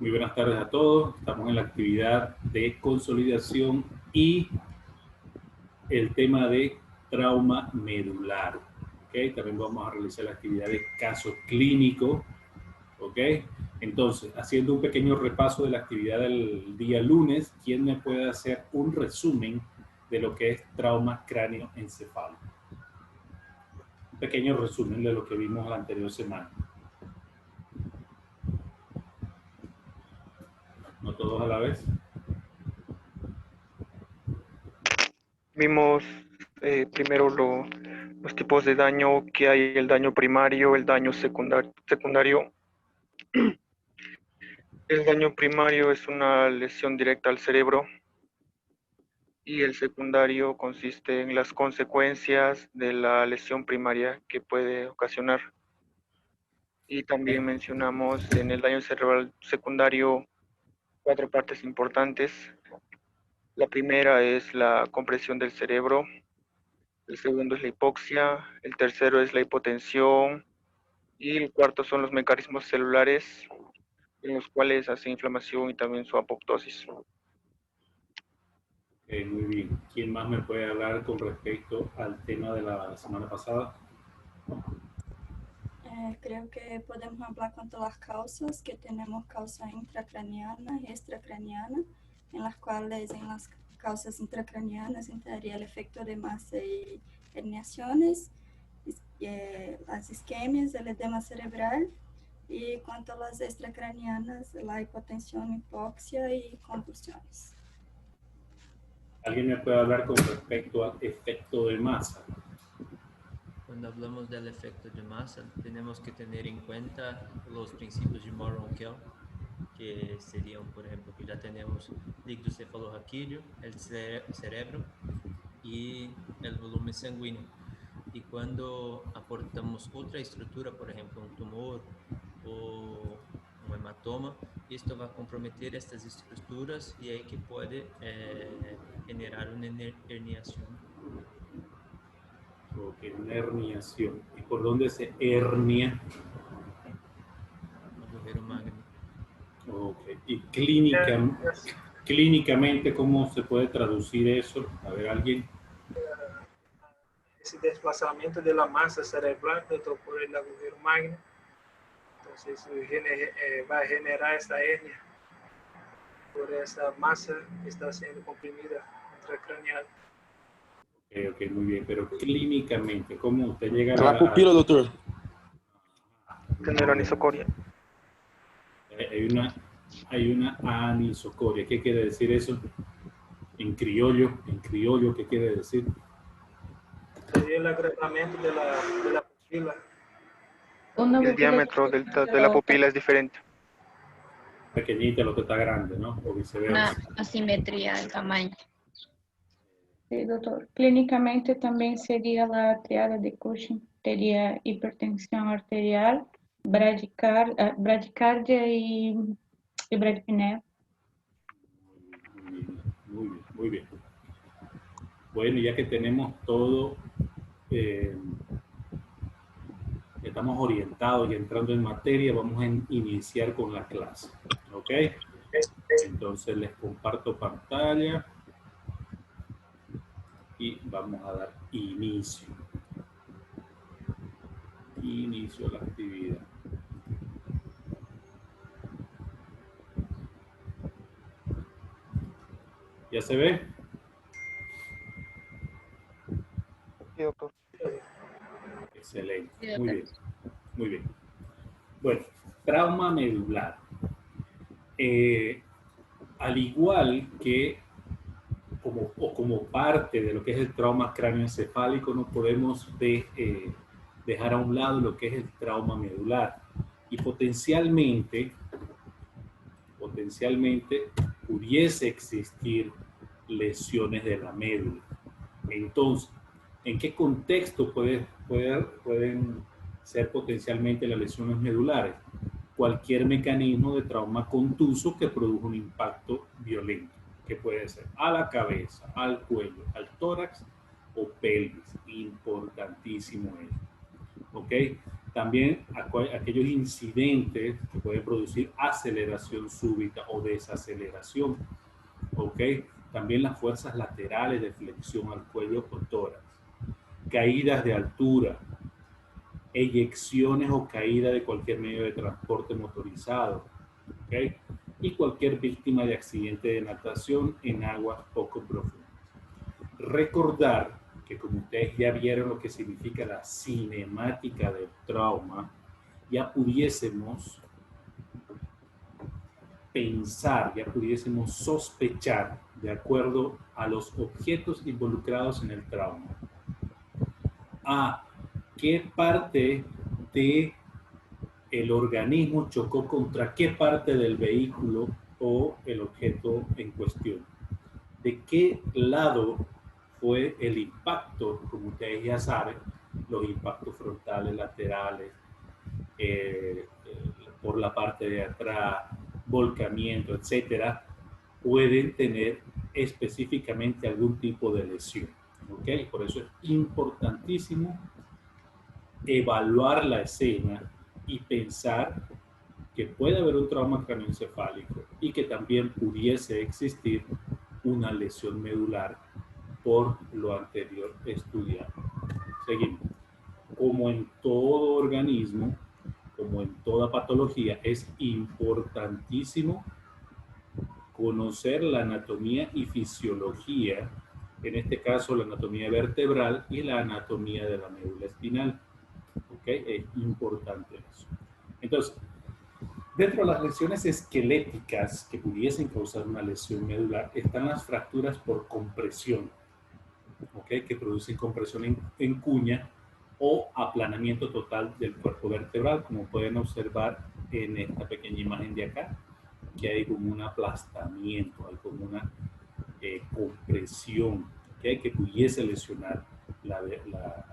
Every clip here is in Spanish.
Muy buenas tardes a todos. Estamos en la actividad de consolidación y el tema de trauma medular. ¿Okay? También vamos a realizar la actividad de caso clínico. ¿Ok? Entonces, haciendo un pequeño repaso de la actividad del día lunes, ¿quién me puede hacer un resumen de lo que es trauma cráneoencefálico? Un pequeño resumen de lo que vimos la anterior semana. No todos a la vez. Vimos primero los tipos de daño que hay, el daño primario, el daño secundario. El daño primario es una lesión directa al cerebro y el secundario consiste en las consecuencias de la lesión primaria que puede ocasionar. Y también mencionamos en el daño cerebral secundario 4 partes importantes. La primera es la compresión del cerebro, el segundo es la hipoxia, el tercero es la hipotensión y el cuarto son los mecanismos celulares en los cuales hace inflamación y también su apoptosis. Muy bien. ¿Quién más me puede hablar con respecto al tema de la semana pasada? Creo que podemos hablar cuanto a las causas, que tenemos causa intracraniana y extracraniana, en las cuales en las causas intracranianas entraría el efecto de masa y herniaciones, las isquemias, el edema cerebral, y cuanto a las extracranianas, la hipotensión, hipoxia y convulsiones. ¿Alguien me puede hablar con respecto al efecto de masa? Cuando hablamos del efecto de masa, tenemos que tener en cuenta los principios de Moore-Onkel, que serían, por ejemplo, que ya tenemos líquido cefalorraquídeo, el cerebro y el volumen sanguíneo. Y cuando aportamos otra estructura, por ejemplo, un tumor o un hematoma, esto va a comprometer estas estructuras y ahí que puede generar una herniación. Ok, una herniación. ¿Y por dónde se hernia? Agujero magno. Ok. ¿Y clínicamente cómo se puede traducir eso? A ver, ¿alguien? Ese desplazamiento de la masa cerebral por el agujero magno, entonces va a generar esta hernia por esa masa que está siendo comprimida intracraneal. Ok, muy bien, pero clínicamente, ¿cómo usted llega A la pupila, doctor. Tener anisocoria. Hay una anisocoria. ¿Qué quiere decir eso? En criollo, ¿qué quiere decir? Sería el agrandamiento de la pupila. El diámetro de la pupila es diferente. Pequeñita lo que está grande, ¿no? O viceversa. Una asimetría de tamaño. Sí, doctor. Clínicamente también sería la triada de Cushing. Sería hipertensión arterial, bradicardia y bradipnea. Muy bien. Bueno, ya que tenemos todo, estamos orientados y entrando en materia, vamos a iniciar con la clase. ¿Ok? Entonces les comparto pantalla y vamos a dar inicio. Inicio a la actividad. ¿Ya se ve? Sí, doctor. Excelente. Muy bien. Bueno, trauma medular. Al igual que como parte de lo que es el trauma cráneoencefálico, no podemos dejar a un lado lo que es el trauma medular. Y potencialmente pudiese existir lesiones de la médula. Entonces, ¿en qué contexto pueden ser potencialmente las lesiones medulares? Cualquier mecanismo de trauma contuso que produjo un impacto violento, que puede ser a la cabeza, al cuello, al tórax o pelvis. Importantísimo eso. ¿Ok? También aquellos incidentes que pueden producir aceleración súbita o desaceleración. ¿Ok? También las fuerzas laterales de flexión al cuello o tórax. Caídas de altura, eyecciones o caída de cualquier medio de transporte motorizado. ¿Ok? Y cualquier víctima de accidente de natación en aguas poco profundas. Recordar que como ustedes ya vieron lo que significa la cinemática del trauma, ya pudiésemos pensar, ya pudiésemos sospechar de acuerdo a los objetos involucrados en el trauma. A qué parte de el organismo chocó contra qué parte del vehículo o el objeto en cuestión. De qué lado fue el impacto, como ustedes ya saben, los impactos frontales, laterales, por la parte de atrás, volcamiento, etcétera, pueden tener específicamente algún tipo de lesión. ¿Ok? Por eso es importantísimo evaluar la escena y pensar que puede haber un trauma craneoencefálico y que también pudiese existir una lesión medular por lo anterior estudiado. Seguimos. Como en todo organismo, como en toda patología, es importantísimo conocer la anatomía y fisiología, en este caso la anatomía vertebral y la anatomía de la médula espinal. ¿Ok? Es importante eso. Entonces, dentro de las lesiones esqueléticas que pudiesen causar una lesión medular están las fracturas por compresión, ¿ok? Que producen compresión en cuña o aplanamiento total del cuerpo vertebral, como pueden observar en esta pequeña imagen de acá, que hay como un aplastamiento, hay como una compresión, ¿okay? Que pudiese lesionar la médula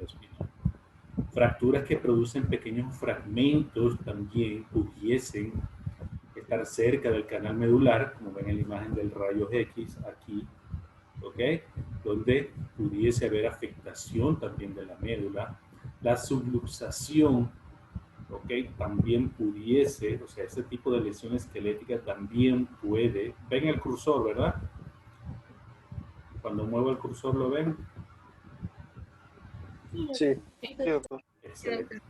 espinal. Fracturas que producen pequeños fragmentos también pudiesen estar cerca del canal medular, como ven en la imagen del rayo X aquí, ¿ok? Donde pudiese haber afectación también de la médula. La subluxación, ¿ok? También pudiese, o sea, ese tipo de lesión esquelética también puede. Ven el cursor, ¿verdad? Cuando muevo el cursor, ¿lo ven? Sí, sí, doctor. Excelente.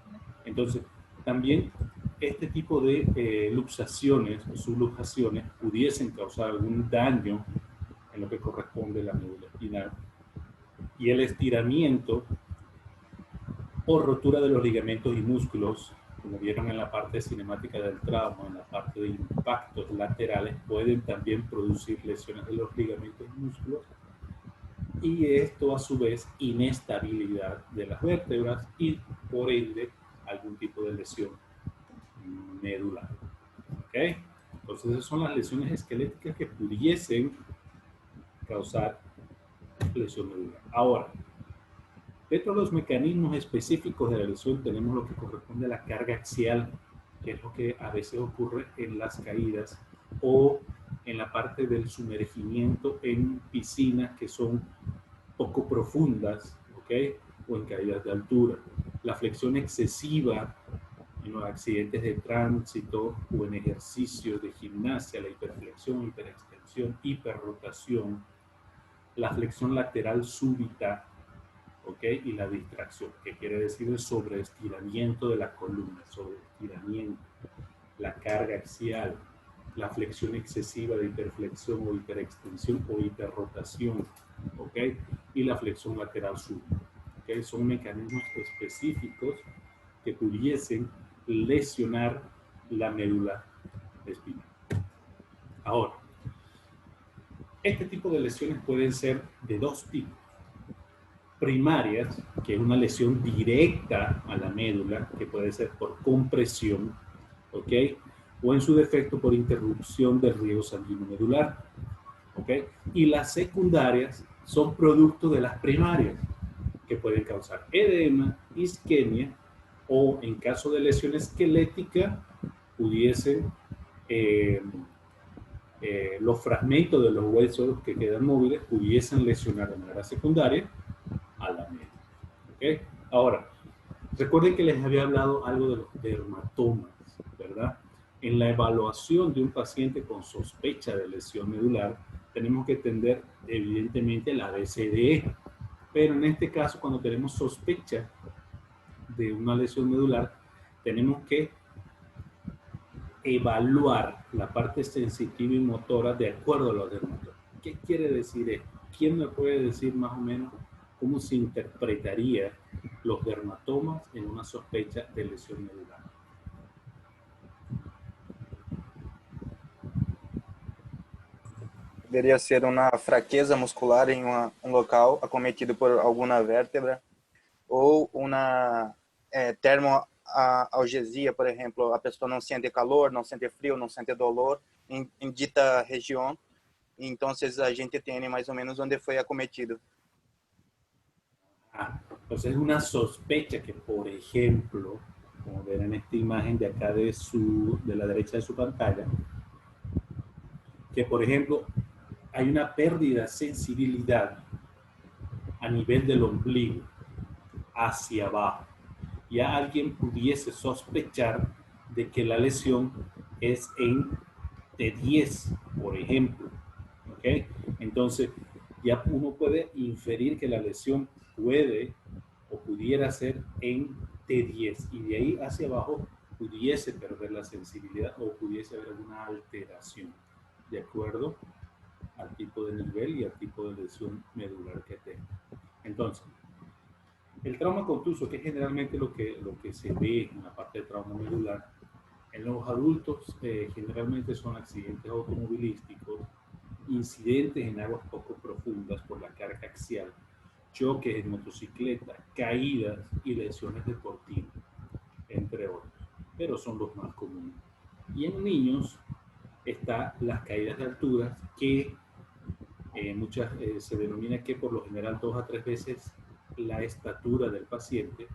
Entonces, también este tipo de luxaciones o subluxaciones pudiesen causar algún daño en lo que corresponde a la médula espinal. Y el estiramiento o rotura de los ligamentos y músculos, como vieron en la parte cinemática del trauma, en la parte de impactos laterales, pueden también producir lesiones de los ligamentos y músculos. Y esto a su vez inestabilidad de las vértebras y por ende algún tipo de lesión medular. ¿Ok? Entonces esas son las lesiones esqueléticas que pudiesen causar lesión medular. Ahora, dentro de los mecanismos específicos de la lesión tenemos lo que corresponde a la carga axial, que es lo que a veces ocurre en las caídas o en la parte del sumergimiento en piscinas que son poco profundas, ¿ok? O en caídas de altura. La flexión excesiva en los accidentes de tránsito o en ejercicios de gimnasia, la hiperflexión, hiperextensión, hiperrotación, la flexión lateral súbita, ¿ok? Y la distracción, que quiere decir el sobreestiramiento de la columna, sobreestiramiento, la carga axial, la flexión excesiva de hiperflexión o hiperextensión o hiperrotación, ¿ok? Y la flexión lateral súbita, ¿ok? Son mecanismos específicos que pudiesen lesionar la médula espinal. Ahora, este tipo de lesiones pueden ser de dos tipos. Primarias, que es una lesión directa a la médula, que puede ser por compresión, ¿ok? O en su defecto por interrupción del riego sanguíneo medular, ¿ok? Y las secundarias son producto de las primarias, que pueden causar edema, isquemia, o en caso de lesión esquelética, pudiesen los fragmentos de los huesos que quedan móviles pudiesen lesionar de manera secundaria a la médula. ¿Okay? Ahora, Recuerden que les había hablado algo de los dermatomas, ¿verdad? En la evaluación de un paciente con sospecha de lesión medular, tenemos que atender evidentemente la BCDE, pero en este caso, cuando tenemos sospecha de una lesión medular, tenemos que evaluar la parte sensitiva y motora de acuerdo a los dermatomas. ¿Qué quiere decir esto? ¿Quién me puede decir más o menos cómo se interpretaría los dermatomas en una sospecha de lesión medular? Deveria ser uma fraqueza muscular em um local acometido por alguma vértebra ou uma termoalgesia, por exemplo, a pessoa não sente calor, não sente frio, não sente dolor em dita região. Então, a gente tem mais ou menos onde foi acometido. Pues es una sospecha que, por ejemplo, como ven en esta imagen de acá de la derecha de su pantalla, que por ejemplo hay una pérdida de sensibilidad a nivel del ombligo hacia abajo. Ya alguien pudiese sospechar de que la lesión es en T10, por ejemplo. ¿Okay? Entonces, ya uno puede inferir que la lesión puede o pudiera ser en T10 y de ahí hacia abajo pudiese perder la sensibilidad o pudiese haber alguna alteración de acuerdo al tipo de nivel y al tipo de lesión medular que tenga. Entonces, el trauma contuso, que es generalmente lo que se ve en la parte de trauma medular, en los adultos generalmente son accidentes automovilísticos, incidentes en aguas poco profundas por la carga axial, choques en motocicleta, caídas y lesiones deportivas, entre otros, pero son los más comunes. Y en niños están las caídas de alturas que muchas se denomina que por lo general 2 a 3 veces la estatura del paciente,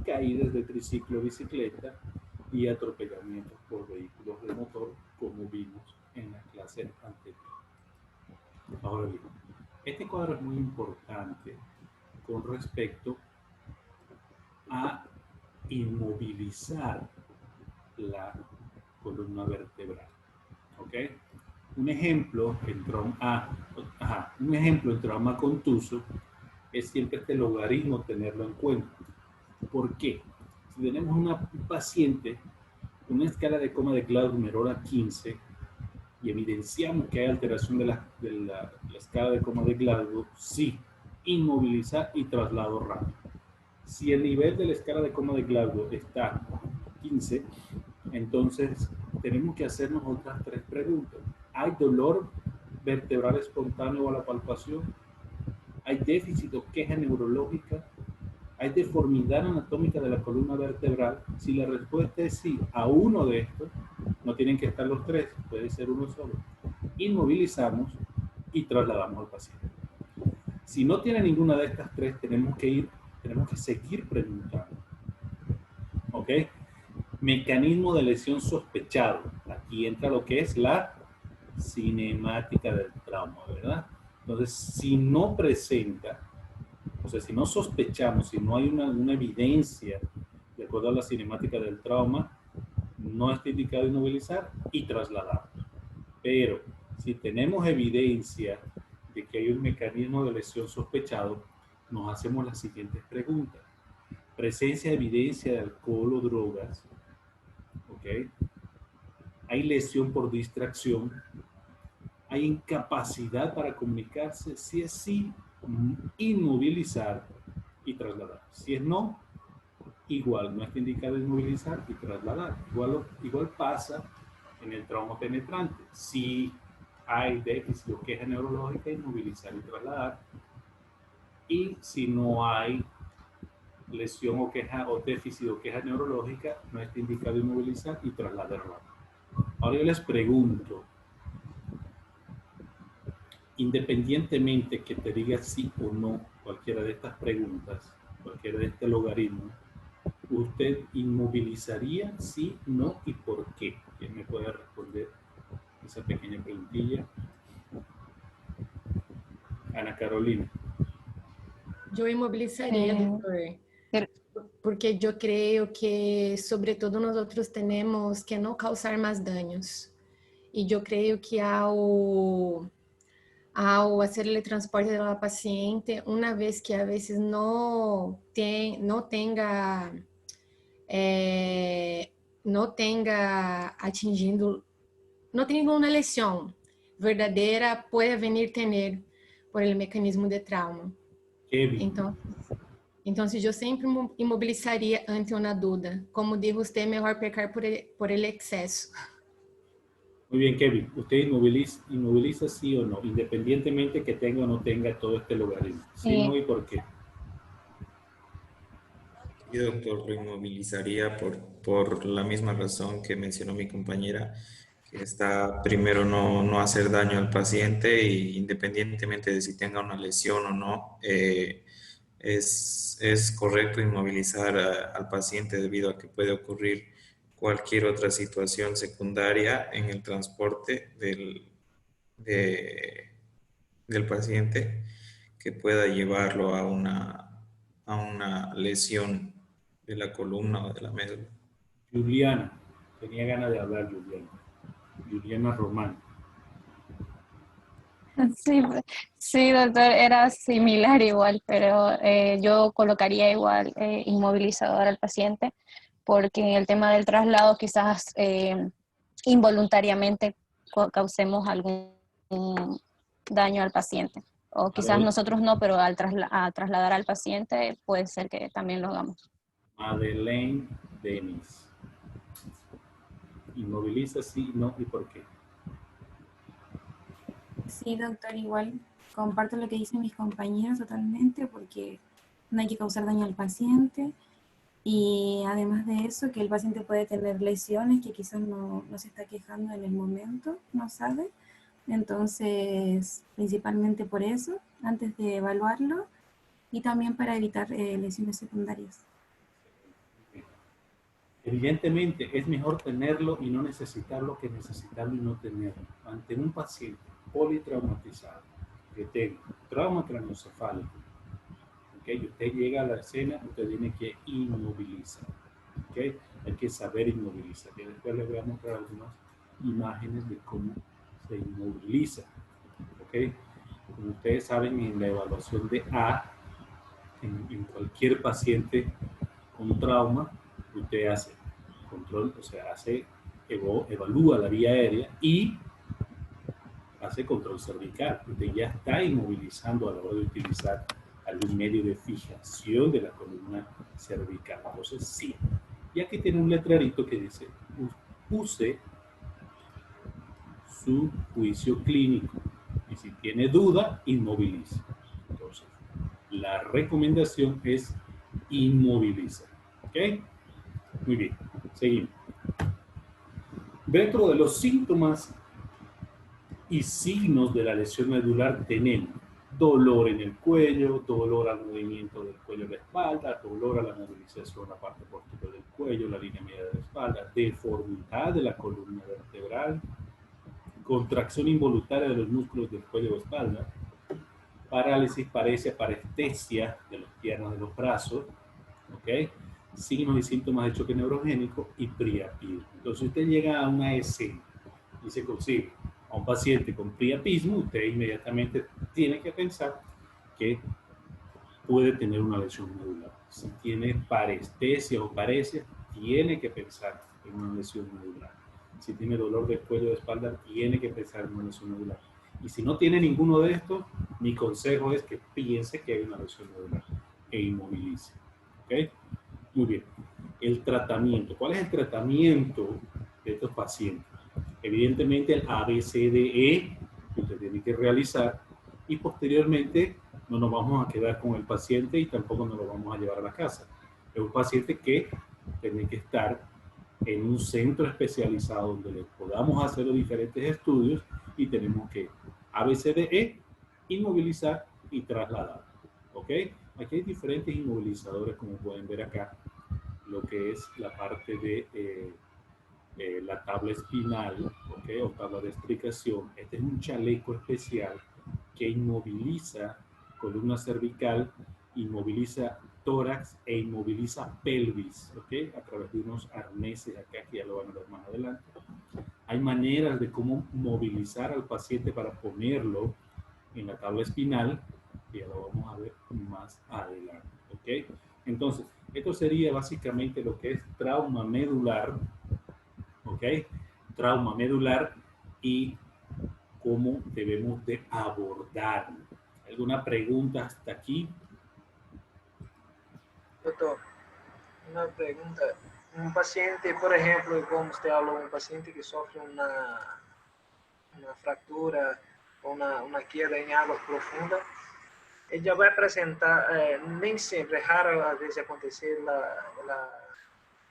caídas de triciclo o bicicleta y atropellamientos por vehículos de motor, como vimos en la clase anterior. Ahora bien, este cuadro es muy importante con respecto a inmovilizar la columna vertebral. ¿Ok? Un ejemplo en trauma contuso es siempre este logaritmo tenerlo en cuenta. ¿Por qué? Si tenemos un paciente con una escala de coma de Glasgow menor a 15 y evidenciamos que hay alteración de la escala de coma de Glasgow, sí, inmovilizar y traslado rápido. Si el nivel de la escala de coma de Glasgow está 15, entonces tenemos que hacernos otras 3 preguntas. ¿Hay dolor vertebral espontáneo a la palpación? ¿Hay déficit o queja neurológica? ¿Hay deformidad anatómica de la columna vertebral? Si la respuesta es sí a uno de estos, no tienen que estar los 3, puede ser uno solo. Inmovilizamos y trasladamos al paciente. Si no tiene ninguna de estas 3, tenemos que seguir preguntando. ¿Ok? Mecanismo de lesión sospechado. Aquí entra lo que es la cinemática del trauma, ¿verdad? Entonces, si no presenta, o sea, si no sospechamos, si no hay una evidencia de acuerdo a la cinemática del trauma, no está indicado inmovilizar y trasladar. Pero si tenemos evidencia de que hay un mecanismo de lesión sospechado, nos hacemos las siguientes preguntas. Presencia de evidencia de alcohol o drogas. ¿Ok? Hay lesión por distracción. Hay incapacidad para comunicarse. Si es sí, inmovilizar y trasladar. Si es no, igual, no está indicado inmovilizar y trasladar. Igual pasa en el trauma penetrante. Si hay déficit o queja neurológica, inmovilizar y trasladar. Y si no hay lesión o queja o déficit o queja neurológica, no está indicado inmovilizar y trasladar. Ahora yo les pregunto, independientemente que te diga sí o no cualquiera de estas preguntas, cualquiera de este logaritmo, ¿usted inmovilizaría sí, no y por qué? ¿Quién me puede responder esa pequeña preguntilla? Ana Carolina. Yo inmovilizaría, doctor. porque yo creo que, sobre todo, nosotros tenemos que no causar más daños. Y yo creo que ao hacer el transporte de la paciente, una vez que a veces no tenga atingindo, no tenga una lesión verdadera, puede venir tener por el mecanismo de trauma. Entonces yo siempre imobilizaría ante una duda. Como dijo usted, mejor pecar por el exceso. Muy bien, Kevin. ¿Usted inmoviliza sí o no? Independientemente que tenga o no tenga todo este logaritmo. ¿Sí, no y por qué? Sí, doctor, lo inmovilizaría por la misma razón que mencionó mi compañera, que está primero no hacer daño al paciente y independientemente de si tenga una lesión o no, es correcto inmovilizar al paciente debido a que puede ocurrir cualquier otra situación secundaria en el transporte del paciente que pueda llevarlo a una lesión de la columna o de la médula. Juliana, tenía ganas de hablar, Juliana Román. Sí, doctor, era similar igual, pero yo colocaría igual inmovilizador al paciente, porque en el tema del traslado quizás involuntariamente causemos algún daño al paciente. O quizás nosotros no, pero al trasladar al paciente puede ser que también lo hagamos. Madeleine Denis. ¿Inmoviliza sí, no y por qué? Sí, doctor, igual comparto lo que dicen mis compañeros totalmente, porque no hay que causar daño al paciente. Y además de eso, que el paciente puede tener lesiones que quizás no se está quejando en el momento, no sabe. Entonces, principalmente por eso, antes de evaluarlo, y también para evitar lesiones secundarias. Evidentemente, es mejor tenerlo y no necesitarlo que necesitarlo y no tenerlo. Ante un paciente politraumatizado que tenga trauma craneoencefálico, ¿okay? Usted llega a la escena, usted tiene que inmovilizar. ¿Okay? Hay que saber inmovilizar. Y después les voy a mostrar algunas imágenes de cómo se inmoviliza. ¿Okay? Como ustedes saben, en la evaluación de A, en cualquier paciente con trauma, usted hace control, o sea, evalúa la vía aérea y hace control cervical. Usted ya está inmovilizando a la hora de utilizar algún medio de fijación de la columna cervical. Entonces, sí. Y aquí tiene un letrerito que dice, use su juicio clínico. Y si tiene duda, inmovilice. Entonces, la recomendación es inmovilizar. ¿Ok? Muy bien. Seguimos. Dentro de los síntomas y signos de la lesión medular tenemos dolor en el cuello, dolor al movimiento del cuello de la espalda, dolor a la movilización a la parte posterior del cuello, la línea media de la espalda, deformidad de la columna vertebral, contracción involuntaria de los músculos del cuello o espalda, parálisis, parestesia de las piernas, de los brazos, ¿ok? Signos y síntomas de choque neurogénico y priapismo. Entonces usted llega a una escena y se consigue a un paciente con priapismo, usted inmediatamente tiene que pensar que puede tener una lesión medular. Si tiene parestesia o paresia, tiene que pensar en una lesión medular. Si tiene dolor del cuello de espalda, tiene que pensar en una lesión medular. Y si no tiene ninguno de estos, mi consejo es que piense que hay una lesión medular e inmovilice. ¿Ok? Muy bien. El tratamiento. ¿Cuál es el tratamiento de estos pacientes? Evidentemente el ABCDE que usted tiene que realizar y posteriormente no nos vamos a quedar con el paciente y tampoco nos lo vamos a llevar a la casa. Es un paciente que tiene que estar en un centro especializado donde le podamos hacer los diferentes estudios y tenemos que ABCDE, inmovilizar y trasladar. ¿Ok? Aquí hay diferentes inmovilizadores como pueden ver acá, lo que es la parte de la tabla espinal, ¿okay? O tabla de explicación. Este es un chaleco especial que inmoviliza columna cervical, inmoviliza tórax e inmoviliza pelvis, ¿ok? A través de unos arneses acá, que ya lo van a ver más adelante. Hay maneras de cómo movilizar al paciente para ponerlo en la tabla espinal, que ya lo vamos a ver más adelante, ¿ok? Entonces, esto sería básicamente lo que es trauma medular, ¿ok? Trauma medular y cómo debemos de abordarlo. ¿Alguna pregunta hasta aquí? Doutor, uma pergunta. Um paciente, por exemplo, como você falou, um paciente que sofre uma fratura ou uma queda em águas profundas, ele já vai apresentar, nem sempre, é raro às vezes acontecer a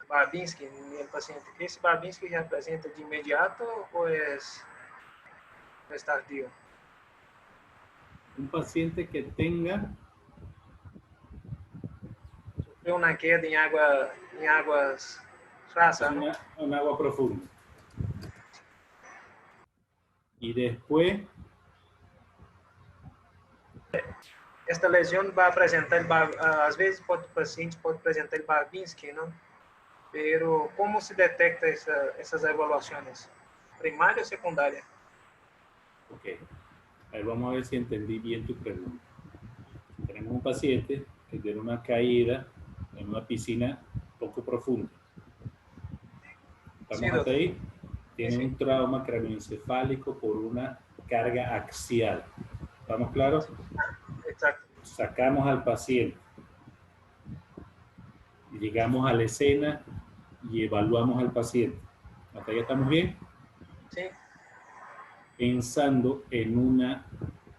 Babinski no paciente. Esse Babinski já apresenta de imediato ou é tardio? Un paciente que tenga Una queda em águas rasas, ¿no? un agua profunda. Y después, esta lesão vai apresentar, às vezes o paciente pode apresentar el Babinski, ¿no? Pero como se detecta essas evaluações? ¿Primária ou secundária? ok. A ver, vamos a ver si entendí bien tu pregunta. Tenemos un paciente que tiene una caída en una piscina poco profunda. ¿Estamos Sí, hasta doctor. ahí? Tiene Sí. un trauma craneoencefálico por una carga axial. ¿Estamos claros? Exacto. Sacamos al paciente. Llegamos a la escena y evaluamos al paciente. ¿Hasta ahí estamos bien? Sí. Pensando en una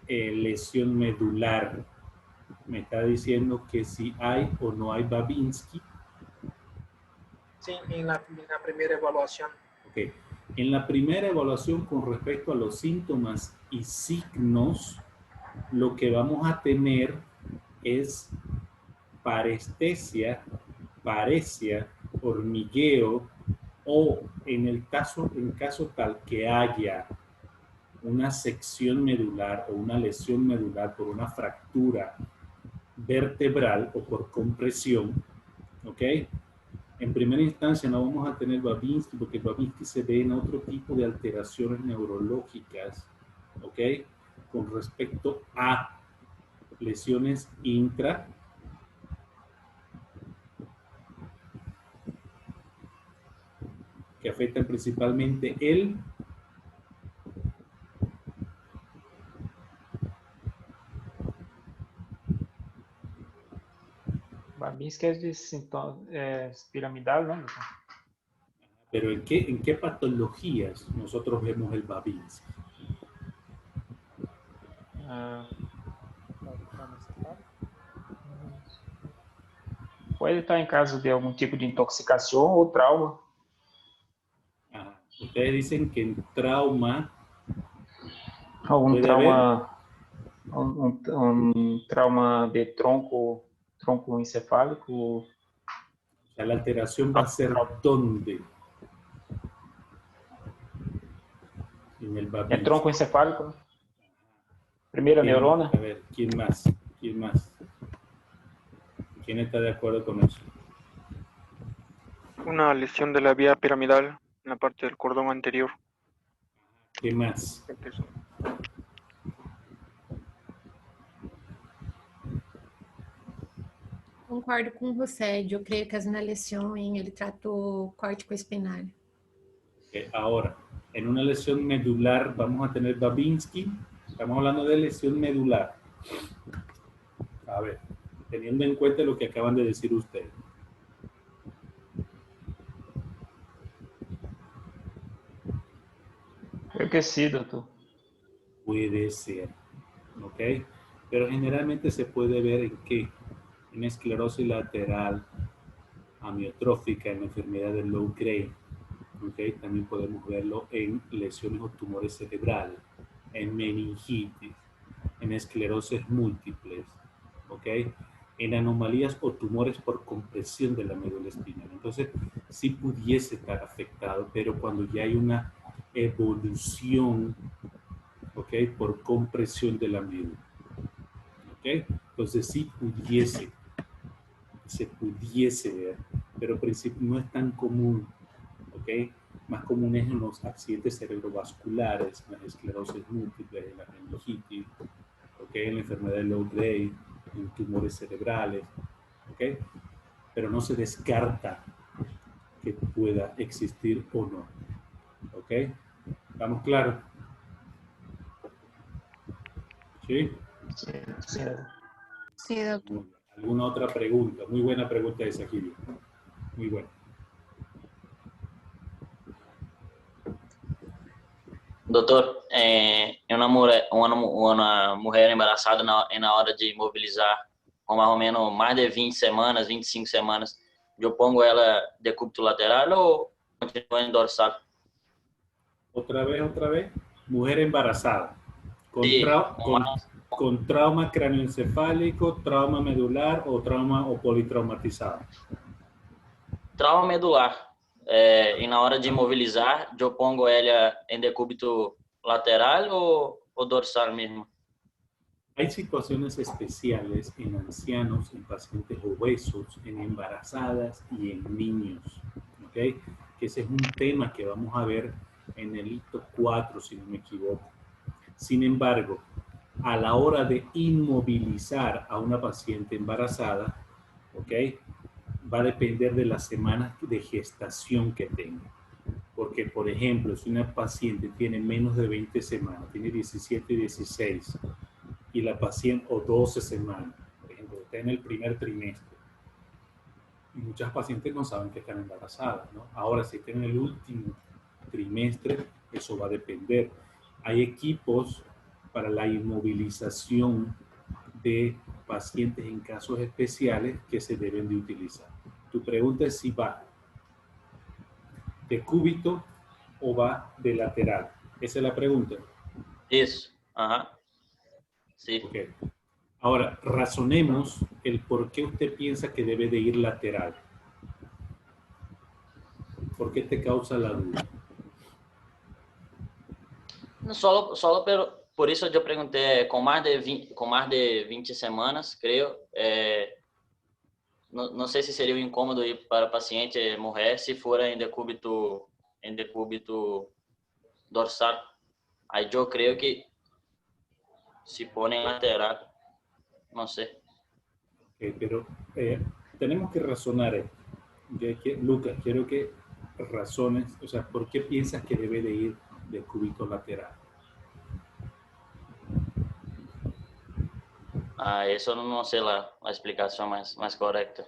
lesión medular. Me está diciendo que si hay o no hay Babinski. Sí, en la primera evaluación. Ok. En la primera evaluación con respecto a los síntomas y signos, lo que vamos a tener es parestesia, paresia, hormigueo o en caso tal que haya una sección medular o una lesión medular por una fractura vertebral o por compresión, ¿ok? En primera instancia no vamos a tener Babinski porque el Babinski se ve en otro tipo de alteraciones neurológicas, ¿ok? Con respecto a lesiones intra que afectan principalmente el Babinski é de sintoma piramidal, não? pero ¿en qué patologías nosotros vemos el Babinski? Pode estar em caso de algum tipo de intoxicação ou trauma. Ustedes dicen que en trauma Algum puede trauma, um trauma de tronco encefálico. O sea, la alteración va a ser ¿dónde? En el Babinski. É tronco encefálico. Primeira neurona. A ver, ¿quién más? ¿Quién más? ¿Quién está de acuerdo con eso? Una lesión de la vía piramidal en la parte del cordón anterior. ¿Qué más? Concordo com o Rossédio. Eu creio que as na lesión em ele trato córtico espinal. Ahora, en una lesión medular vamos a tener Babinski. Estamos hablando de lesión medular. A ver, teniendo en cuenta lo que acaban de decir ustedes. Creo que sí, doctor. Puede ser, ¿ok? Pero generalmente se puede ver en qué, en esclerosis lateral amiotrófica, en enfermedad de low grade, ¿ok? También podemos verlo en lesiones o tumores cerebrales, en meningitis, en esclerosis múltiples, ¿ok? En anomalías o tumores por compresión de la médula espinal. Entonces, sí pudiese estar afectado, pero cuando ya hay una evolución, ¿ok? Por compresión de la médula, ¿ok? Entonces sí pudiese se pudiese ver, pero no es tan común, ¿ok? Más común es en los accidentes cerebrovasculares, en las esclerosis múltiples, en la meningitis, ¿ok? En la enfermedad de low grade, en tumores cerebrales, ¿ok? Pero no se descarta que pueda existir o no, ¿ok? ¿Estamos claros? ¿Sí? Sí. Sí, doctor. ¿Alguna otra pregunta? Muy buena pregunta esa, Gilio. Muy buena. Doutor, uma mulher embaraçada na hora de imobilizar com mais ou menos mais de 20 semanas, 25 semanas, eu pongo ela decúbito lateral ou continua em dorsal? Otra vez. Mujer embarazada. Con, Sí, con trauma cráneoencefálico, trauma medular o trauma o politraumatizado. Trauma medular. E na hora de imobilizar, eu pongo ela em decúbito lateral ou dorsal mesmo? Hay situaciones especiales en ancianos, en pacientes obesos, en embarazadas y en niños, ¿ok? Que ese es un tema que vamos a ver en el hito 4, si no me equivoco. Sin embargo, a la hora de inmovilizar a una paciente embarazada, ¿ok? Va a depender de las semanas de gestación que tenga. Porque, por ejemplo, si una paciente tiene menos de 20 semanas, tiene 17 y 16, y la paciente, o 12 semanas, por ejemplo, está en el primer trimestre, y muchas pacientes no saben que están embarazadas, ¿no? Ahora, si está en el último trimestre, eso va a depender. Hay equipos para la inmovilización de pacientes en casos especiales que se deben de utilizar. Tu pregunta es si va de cúbito o va de lateral. Esa es la pregunta. Isso. Sí. Okay. Ahora, razonemos el por qué usted piensa que debe de ir lateral. ¿Por qué te causa la duda? Solo por isso eu perguntei, com mais de 20 semanas, creio, não sei se seria um incômodo ir para a paciente mulher se for em decúbito dorsal. Aí eu creio que se pone en lateral, no sé. Okay, pero tenemos que razonar esto. Lucas, quiero que razones, o sea, ¿por qué piensas que debe de ir de cúbito lateral? Eso no sé la explicación más correcta.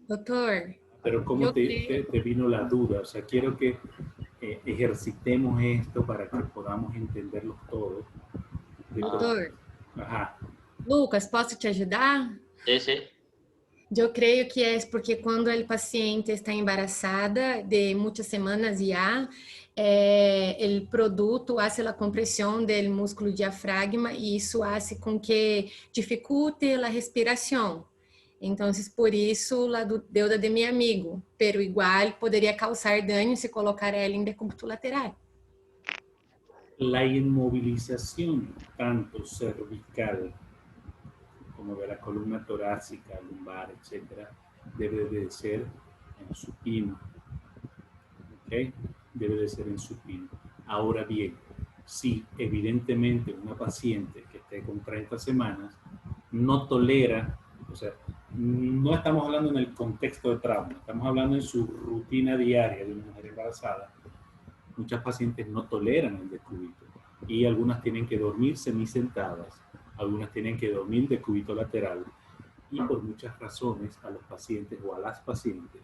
Doutor. Pero ¿cómo te vino la duda? O sea, quiero que ejercitemos esto para que podamos entenderlo todo. Doutor. Ajá. Lucas, posso te ajudar? Sí. Eu creio que é porque quando a paciente está embaraçada de muitas semanas já, o produto hace a compressão do músculo diafragma e isso hace com que dificulte a respiração. Então, por isso, a deuda de meu amigo, pero igual poderia causar dano se colocar ela em decúbito lateral. La inmovilización tanto cervical como de la columna torácica, lumbar, etcétera, debe de ser en supino. ¿Ok? Debe de ser en supino. Ahora bien, si evidentemente una paciente que esté con 30 semanas no tolera, o sea, no estamos hablando en el contexto de trauma, estamos hablando en su rutina diaria de una mujer embarazada, muchas pacientes no toleran el decúbito y algunas tienen que dormir semisentadas, algunas tienen que dormir de cúbito lateral y por muchas razones a los pacientes o a las pacientes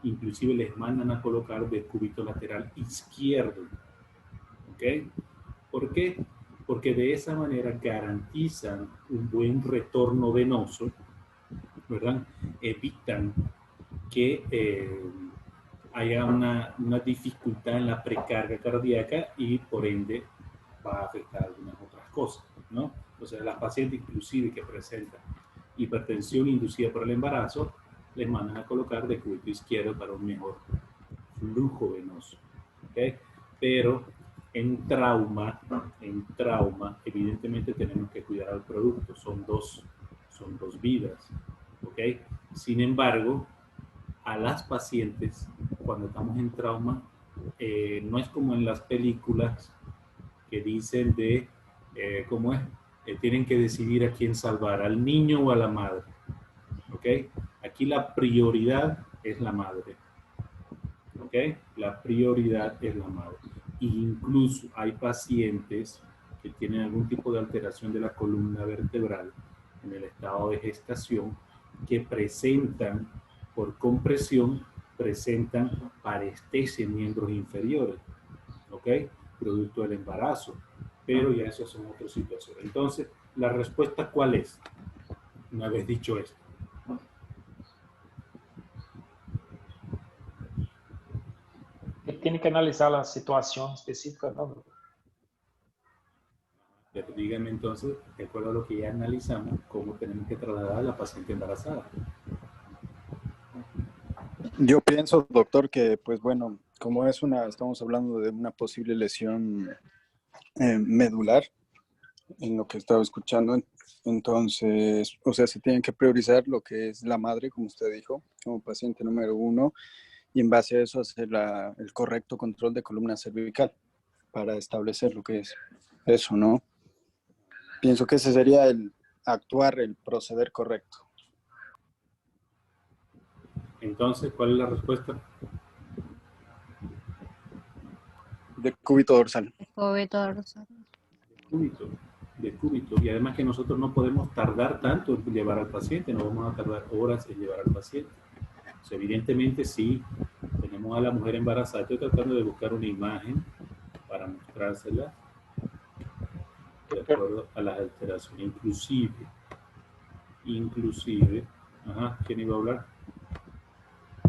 inclusive les mandan a colocar de cúbito lateral izquierdo. ¿Ok? ¿Por qué? Porque de esa manera garantizan un buen retorno venoso, ¿verdad? Evitan que haya una dificultad en la precarga cardíaca y por ende va a afectar algunas otras cosas, ¿no? O sea, las pacientes inclusive que presentan hipertensión inducida por el embarazo, les mandan a colocar de cúbito izquierdo para un mejor flujo venoso, ¿ok? Pero en trauma, evidentemente tenemos que cuidar al producto, son dos vidas, ¿ok? Sin embargo, a las pacientes, cuando estamos en trauma, no es como en las películas que dicen de, ¿cómo es? Tienen que decidir a quién salvar, al niño o a la madre, ¿ok? Aquí la prioridad es la madre, ¿ok? La prioridad es la madre. E incluso hay pacientes que tienen algún tipo de alteración de la columna vertebral en el estado de gestación que presentan, por compresión, presentan parestesia en miembros inferiores, ¿ok? Producto del embarazo. Pero ya esas son otras situaciones. Entonces, ¿la respuesta cuál es? Una vez dicho esto. Tiene que analizar la situación específica, ¿no? Pero dígame entonces, de acuerdo a lo que ya analizamos, cómo tenemos que trasladar a la paciente embarazada. Yo pienso, doctor, que pues bueno, como estamos hablando de una posible lesión medular, en lo que estaba escuchando, entonces, o sea, se tiene que priorizar lo que es la madre, como usted dijo, como paciente número 1, y en base a eso hacer el correcto control de columna cervical para establecer lo que es eso, ¿no? Pienso que ese sería el proceder correcto. Entonces, ¿cuál es la respuesta? Decúbito dorsal. Decúbito dorsal. Decúbito. Y además que nosotros no podemos tardar tanto en llevar al paciente, no vamos a tardar horas en llevar al paciente. O sea, evidentemente sí, tenemos a la mujer embarazada. Estoy tratando de buscar una imagen para mostrársela de acuerdo a las alteraciones. Inclusive, ajá, ¿quién iba a hablar?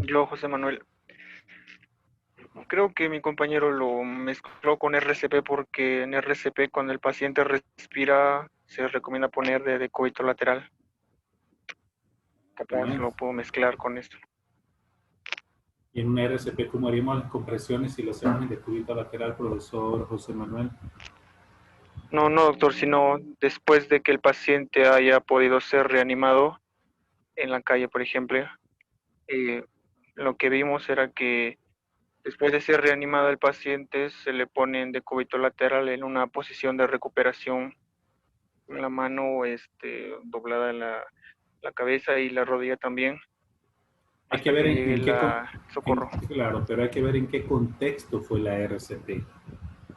Yo, José Manuel. Creo que mi compañero lo mezcló con RCP porque en RCP cuando el paciente respira se recomienda poner de decúbito lateral. Capaz lo puedo mezclar con esto. Y en una RCP, ¿cómo haríamos las compresiones si lo hacemos en decúbito lateral, profesor José Manuel? No, doctor, sino después de que el paciente haya podido ser reanimado en la calle, por ejemplo, lo que vimos era que después de ser reanimado el paciente se le pone en decúbito lateral en una posición de recuperación, la mano doblada en la cabeza y la rodilla también. Hay que ver en qué socorro. Claro, pero hay que ver en qué contexto fue la RCP.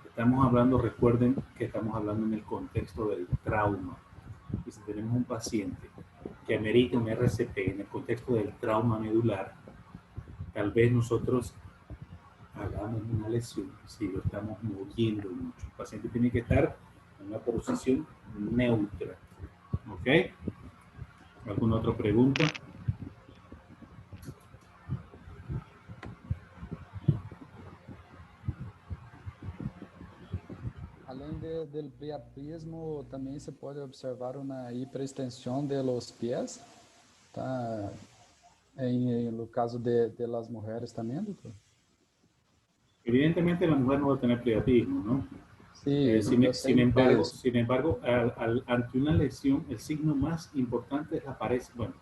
Estamos hablando, recuerden que estamos hablando en el contexto del trauma. Y si tenemos un paciente que amerita un RCP en el contexto del trauma medular, tal vez nosotros hagamos una lesión si lo estamos moviendo mucho. El paciente tiene que estar en una posición neutra. ¿Ok? ¿Alguna otra pregunta? Além del priapismo, también se puede observar una hiperextensión de los pies, tá? En el caso de las mujeres también, doctor. Evidentemente la mujer no va a tener priapismo, ¿no? Sí, sin embargo, ante una lesión, el signo más importante es la pareja. Bueno,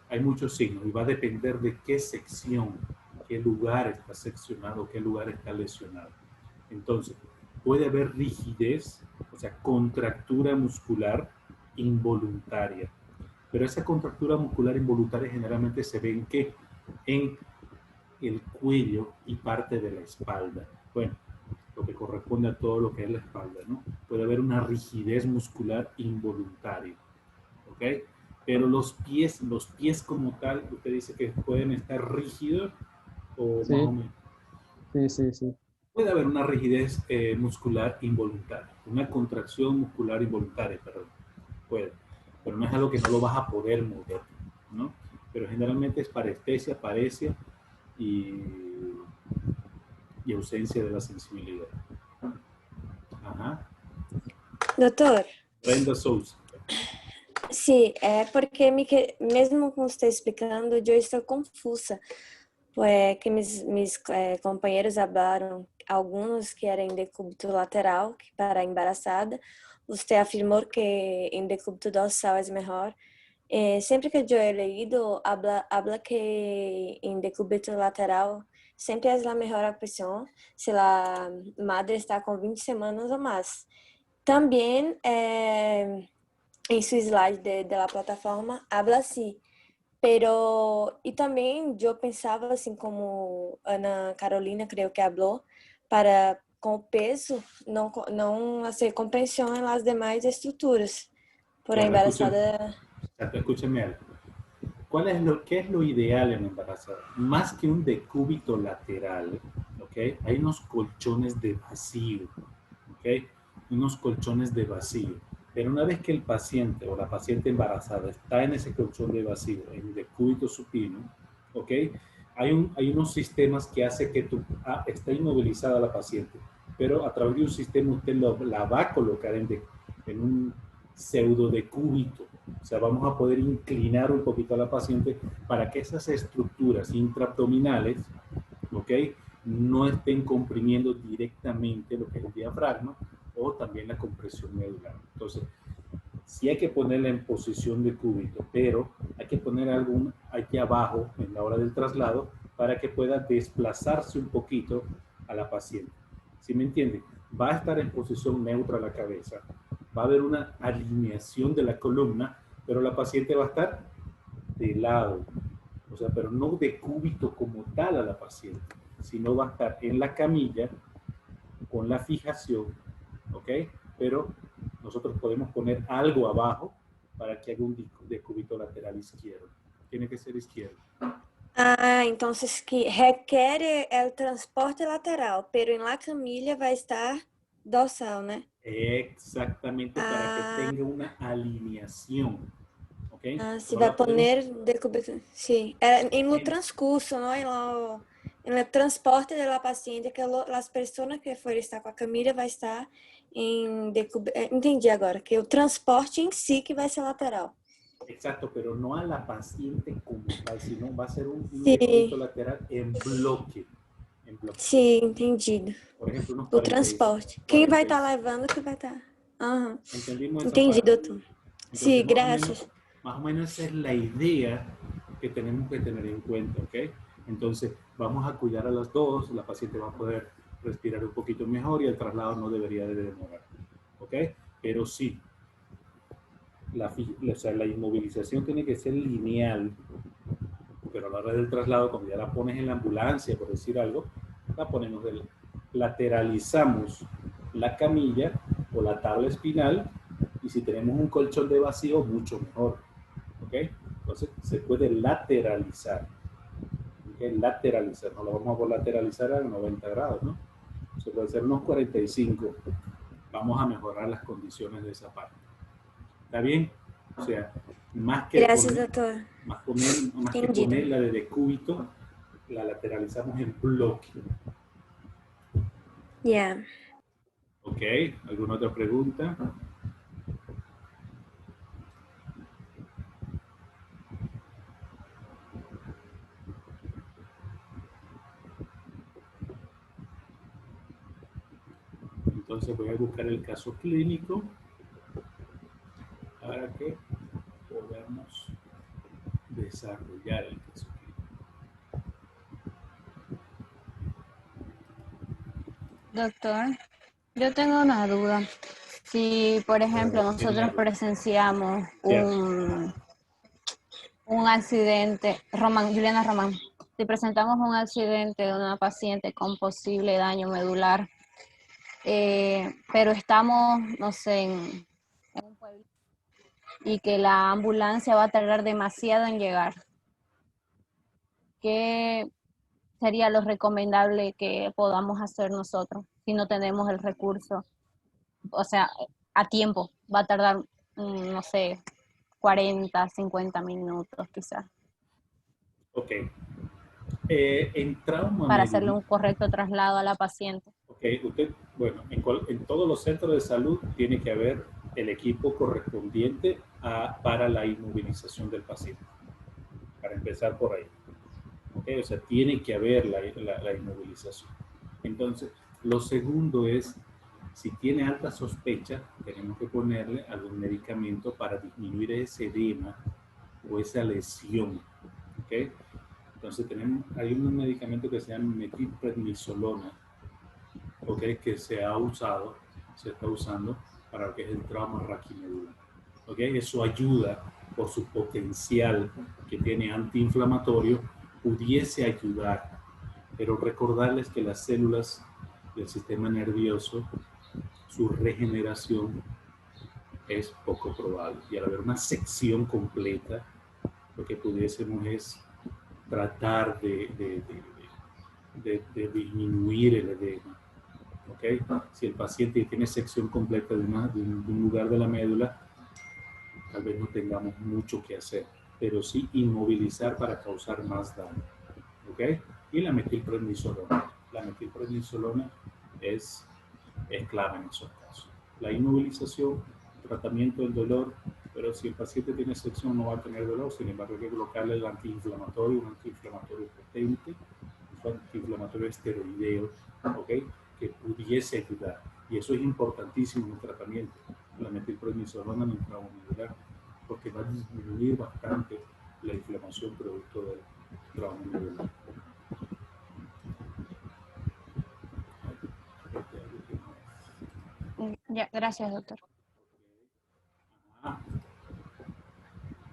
hay muchos signos y va a depender de qué sección, qué lugar está seccionado, qué lugar está lesionado. Entonces, puede haber rigidez, o sea, contractura muscular involuntaria. Pero esa contractura muscular involuntaria generalmente se ve en ¿qué? En el cuello y parte de la espalda. Bueno, lo que corresponde a todo lo que es la espalda, ¿no? Puede haber una rigidez muscular involuntaria, ¿ok? Pero los pies como tal, usted dice que pueden estar rígidos o sí. Más o menos. Sí. Puede haber una rigidez muscular involuntaria, una contracción muscular involuntaria, perdón. Puede, pero no es algo que no lo vas a poder mover, ¿no? Pero generalmente es parestesia, paresia y ausencia de la sensibilidad. Ajá. Doutor. Brenda Souza. Sim, porque mesmo com você explicando, eu estou confusa. Que mis companheiros falaram, alguns querem decúbito lateral para embarazada. Você afirmou que em decúbito dorsal é melhor. Sempre que eu he leído, habla que em decúbito lateral sempre é a melhor opção se a madre está com 20 semanas ou mais. Também, em seu slide de la plataforma, habla assim. E também eu pensava, assim como Ana Carolina, creio que falou, para com o peso não hacer compressão em las demais estruturas. Por a embarazada... Escúchame algo. ¿Qué es lo ideal en embarazada? Más que un decúbito lateral, ¿ok? Hay unos colchones de vacío, ¿ok? Unos colchones de vacío. Pero una vez que el paciente o la paciente embarazada está en ese colchón de vacío, en decúbito supino, ¿ok? Hay unos sistemas que hacen que está inmovilizada la paciente, pero a través de un sistema usted la va a colocar en un pseudo decúbito. O sea, vamos a poder inclinar un poquito a la paciente para que esas estructuras intraabdominales, ¿ok?, no estén comprimiendo directamente lo que es el diafragma o también la compresión medular. Entonces, sí hay que ponerla en posición de cúbito, pero hay que poner algo aquí abajo en la hora del traslado para que pueda desplazarse un poquito a la paciente. ¿Sí me entienden? Va a estar en posición neutra la cabeza, va a haber una alineación de la columna, pero la paciente va a estar de lado, o sea, pero no de cúbito como tal a la paciente, sino va a estar en la camilla con la fijación, ¿ok? Pero nosotros podemos poner algo abajo para que haga un decúbito lateral izquierdo. Tiene que ser izquierdo. Entonces que requiere el transporte lateral, pero en la camilla va a estar dorsal, ¿no? Exactamente, para que tenga una alineación. ¿Okay? Se va a poner decúbito, sí. En lo transcurso, ¿no? En el transporte de la paciente, que las personas que fueran estar con la camilla va a estar en decúbito. Entendí ahora, que el transporte en sí que va a ser lateral. Exacto, pero no a la paciente como tal, sino va a ser un decúbito lateral en bloque. Sim, entendido. Por ejemplo, o transporte. Quem vai estar levando que vai estar. Entendi, doutor. Sí, gracias. Más o menos esa es la idea que tenemos que tener en cuenta, ¿ok? Entonces, vamos a cuidar a las dos, la paciente va a poder respirar un poquito mejor y el traslado no debería de demorar, ¿ok? Pero sí, o sea, la inmovilización tiene que ser lineal, pero a la hora del traslado, cuando ya la pones en la ambulancia, por decir algo, la ponemos lateralizamos la camilla o la tabla espinal, y si tenemos un colchón de vacío, mucho mejor, ¿ok? Entonces, se puede lateralizar, ¿ok? Lateralizar, no lo vamos a lateralizar a 90 grados, ¿no? Se puede hacer unos 45, vamos a mejorar las condiciones de esa parte. ¿Está bien? O sea, más que gracias, doctor. Más que ponerla de decúbito, la lateralizamos en bloque. Ya. Ok, ¿alguna otra pregunta? Entonces voy a buscar el caso clínico para que podamos desarrollar el caso clínico. Doctor, yo tengo una duda. Si, por ejemplo, nosotros presenciamos un accidente, Juliana Román, si presentamos un accidente de una paciente con posible daño medular, pero estamos, no sé, en un pueblo y que la ambulancia va a tardar demasiado en llegar, ¿qué sería lo recomendable que podamos hacer nosotros si no tenemos el recurso? O sea, a tiempo, va a tardar, no sé, 40, 50 minutos quizás. Ok. En trauma para hacerle un correcto traslado a la paciente. Ok, bueno, en todos los centros de salud tiene que haber el equipo correspondiente para la inmovilización del paciente. Para empezar por ahí. Okay, o sea, tiene que haber la inmovilización. Entonces, lo segundo es, si tiene alta sospecha, tenemos que ponerle algún medicamento para disminuir ese edema o esa lesión. ¿Okay? Entonces hay un medicamento que se llama metilprednisolona, ¿okay? Que se está usando para lo que es el trauma raquimedular. ¿Okay? Eso ayuda por su potencial que tiene antiinflamatorio, pudiese ayudar, pero recordarles que las células del sistema nervioso, su regeneración es poco probable, y al haber una sección completa, lo que pudiésemos es tratar de disminuir el edema. ¿Okay? Si el paciente tiene sección completa de un lugar de la médula, tal vez no tengamos mucho que hacer, pero sí inmovilizar para causar más daño. ¿Okay? Y la metilprednisolona. La metilprednisolona es clave en esos casos. La inmovilización, tratamiento del dolor, pero si el paciente tiene sección no va a tener dolor, sin embargo hay que colocarle el antiinflamatorio, un antiinflamatorio potente, un antiinflamatorio esteroideo, ¿okay? Que pudiese ayudar. Y eso es importantísimo en el tratamiento, la metilprednisolona en el trauma medular, porque va a disminuir bastante la inflamación producto del trauma medular. Ya, gracias, doctor.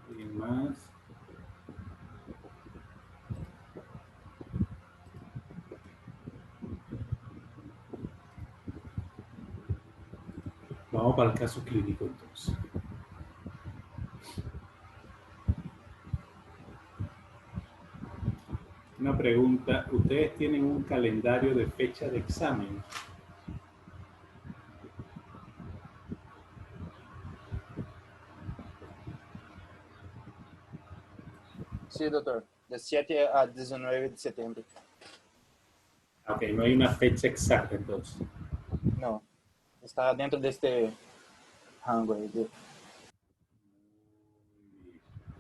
¿Alguien más? Vamos para el caso clínico entonces. Una pregunta, ¿ustedes tienen un calendario de fecha de examen? Sí, doctor. De 7 a 19 de septiembre. Ok, no hay una fecha exacta entonces. No. Está dentro de este rango ahí.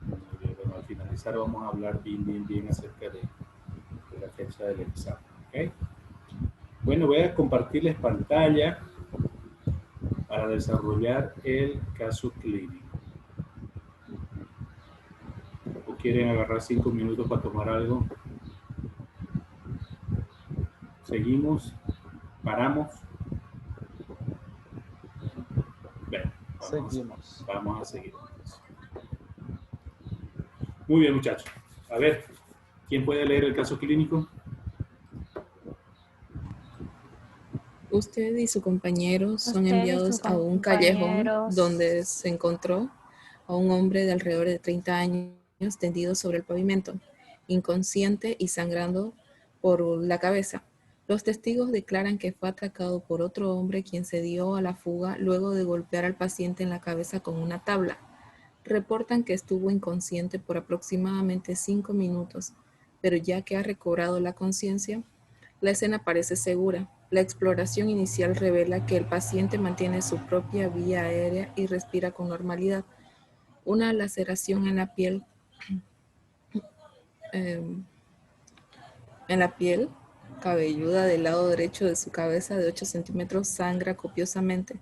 Bueno, al finalizar vamos a hablar bien acerca de la fecha del examen. ¿Okay? Bueno, voy a compartirles pantalla para desarrollar el caso clínico. ¿O quieren agarrar 5 minutos para tomar algo? ¿Seguimos? ¿Paramos? Bueno, vamos a seguir. Muy bien, muchachos. A ver, ¿quién puede leer el caso clínico? Usted y su compañero son enviados a un callejón donde se encontró a un hombre de alrededor de 30 años tendido sobre el pavimento, inconsciente y sangrando por la cabeza. Los testigos declaran que fue atacado por otro hombre quien se dio a la fuga luego de golpear al paciente en la cabeza con una tabla. Reportan que estuvo inconsciente por aproximadamente 5 minutos, pero ya que ha recobrado la conciencia, la escena parece segura. La exploración inicial revela que el paciente mantiene su propia vía aérea y respira con normalidad. Una laceración en la piel cabelluda del lado derecho de su cabeza de 8 centímetros sangra copiosamente,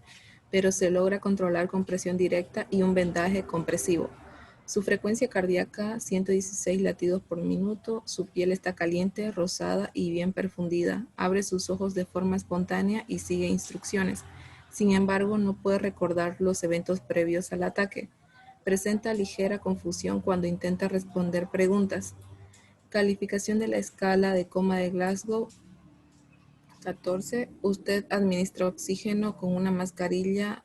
pero se logra controlar con presión directa y un vendaje compresivo. Su frecuencia cardíaca, 116 latidos por minuto, su piel está caliente, rosada y bien perfundida. Abre sus ojos de forma espontánea y sigue instrucciones. Sin embargo, no puede recordar los eventos previos al ataque. Presenta ligera confusión cuando intenta responder preguntas. Calificación de la escala de coma de Glasgow, 14. Usted administra oxígeno con una mascarilla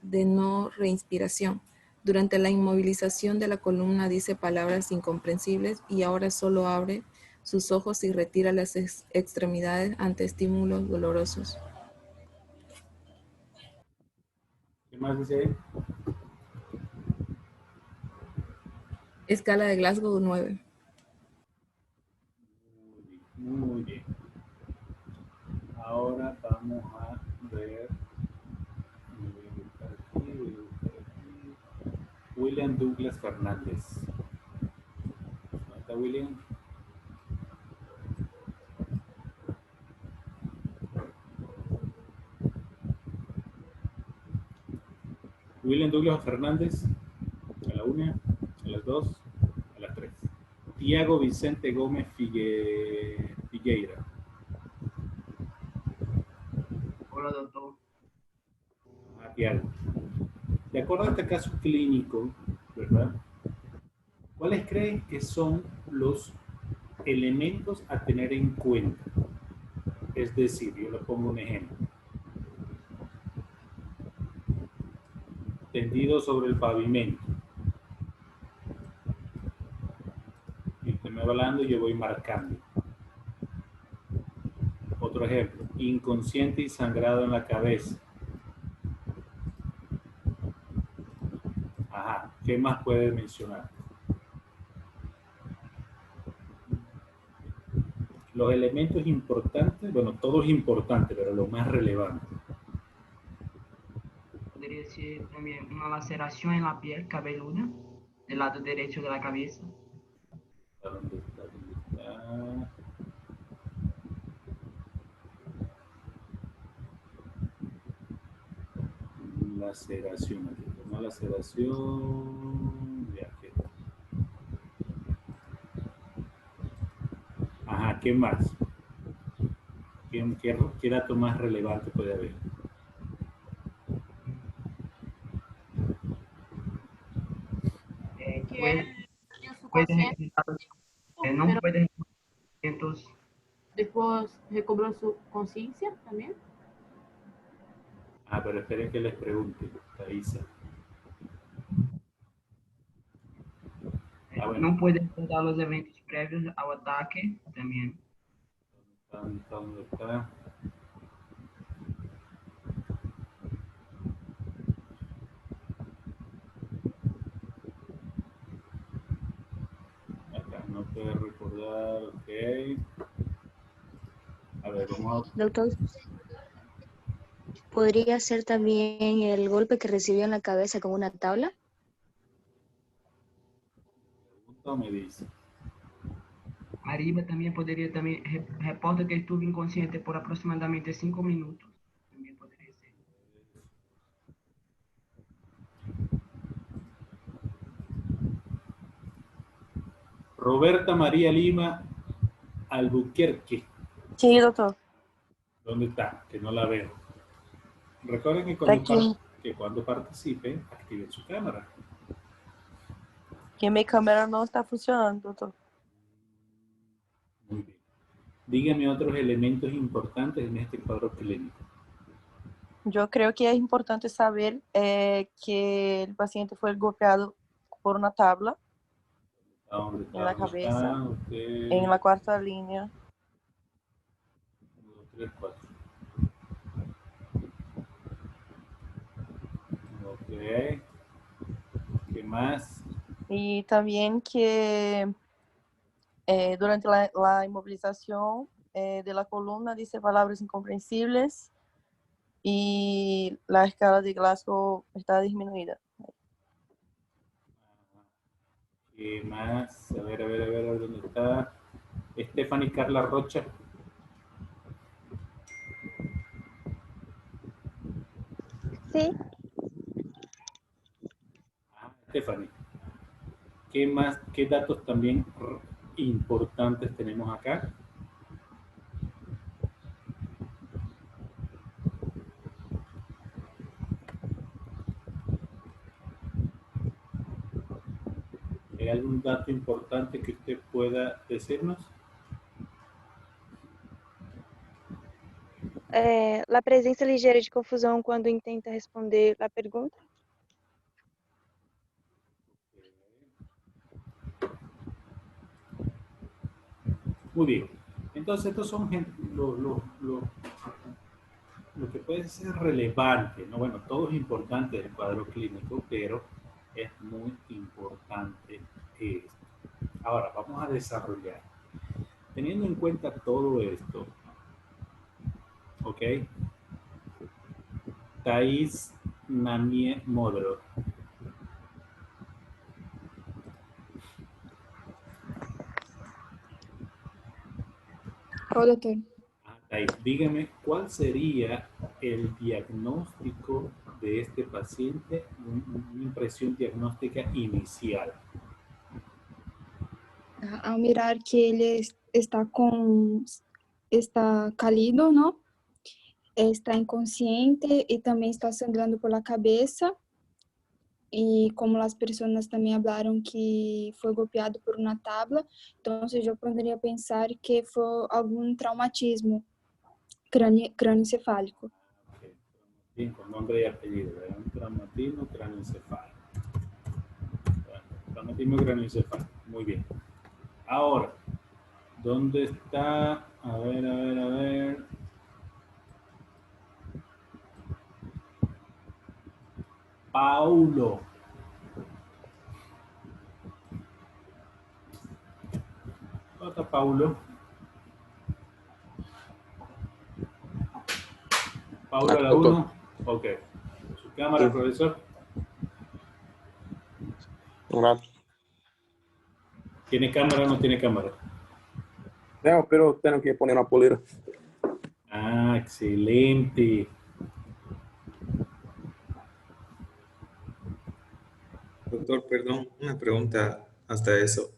de no reinspiración. Durante la inmovilización de la columna dice palabras incomprensibles y ahora solo abre sus ojos y retira las extremidades ante estímulos dolorosos. ¿Qué más dice ahí? Escala de Glasgow 9. Muy bien. Ahora vamos a ver. Voy a buscar aquí. William Douglas Fernández. ¿Dónde está William? William Douglas Fernández, a la 1, a A las 2, a las 3. Tiago Vicente Gómez Figueira. Hola, doctor. Tiago. De acuerdo a este caso clínico, ¿verdad? ¿Cuáles creen que son los elementos a tener en cuenta? Es decir, yo le pongo un ejemplo. Tendido sobre el pavimento. Y usted me va hablando y yo voy marcando. Otro ejemplo. Inconsciente y sangrado en la cabeza. Ajá. ¿Qué más puede mencionar? Los elementos importantes, bueno, todo es importante, pero lo más relevante. Podría ser también una laceración en la piel cabeluda del lado derecho de la cabeza. ¿Dónde está? ¿Dónde está? Laceración. Aquí está una laceración. Ya que... Ajá, ¿qué más? ¿Qué dato más relevante puede haber? No puede entonces después recobró su conciencia también. Ah, pero esperen que les pregunte, Thaisa. no puede recordar los eventos previos al ataque también. ¿Dónde está? Acá no puede recordar, ok. A ver, vamos a... Doctor, ¿podría ser también el golpe que recibió en la cabeza con una tabla? Me dice. Arriba también podría, reporta que estuvo inconsciente por aproximadamente 5 minutos. También podría ser. Roberta María Lima Albuquerque. Sí, doctor. ¿Dónde está? Que no la veo. Recuerden que cuando participen, activen su cámara. Que mi cámara no está funcionando, doctor. Muy bien. Dígame otros elementos importantes en este cuadro clínico. Yo creo que es importante saber que el paciente fue golpeado por una tabla en la cabeza, en la cuarta línea. 1, 2, 3, 4. Ok. ¿Qué más? Y también que durante la inmovilización de la columna dice palabras incomprensibles y la escala de Glasgow está disminuida. ¿Qué más? A ver, ¿dónde está? Stephanie Carla Rocha. Sí. Stephanie. ¿Qué más? ¿Qué datos también importantes tenemos acá? ¿Hay algún dato importante que usted pueda decirnos? La presença ligeira de confusão quando intenta responder a pergunta. Muy bien. Entonces, estos son lo que puede ser relevante, ¿no? Bueno, todo es importante del cuadro clínico, pero es muy importante esto. Ahora, vamos a desarrollar. Teniendo en cuenta todo esto, ¿ok? Thais Namie Modro. Hola, doctor. Thais, dígame, ¿cuál sería el diagnóstico de este paciente? Una impresión diagnóstica inicial. ao mirar que ele está cálido, ¿no? Está inconsciente y también está sangrando por la cabeza. Y como las personas también hablaron que fue golpeado por una tabla, entonces yo podría pensar que fue algún traumatismo craneoencefálico. Bien, con nombre y apellido, ¿verdad? Un traumatismo craneoencefálico. Bueno, traumatismo craneoencefálico, muy bien. Ahora, ¿dónde está? A ver. Paulo. ¿Dónde está Paulo? Paulo a la 1. Ok. Su cámara, profesor. ¿Tiene cámara o no tiene cámara? No, pero tengo que poner una polera. Ah, excelente. Doctor, perdón, una pregunta hasta eso.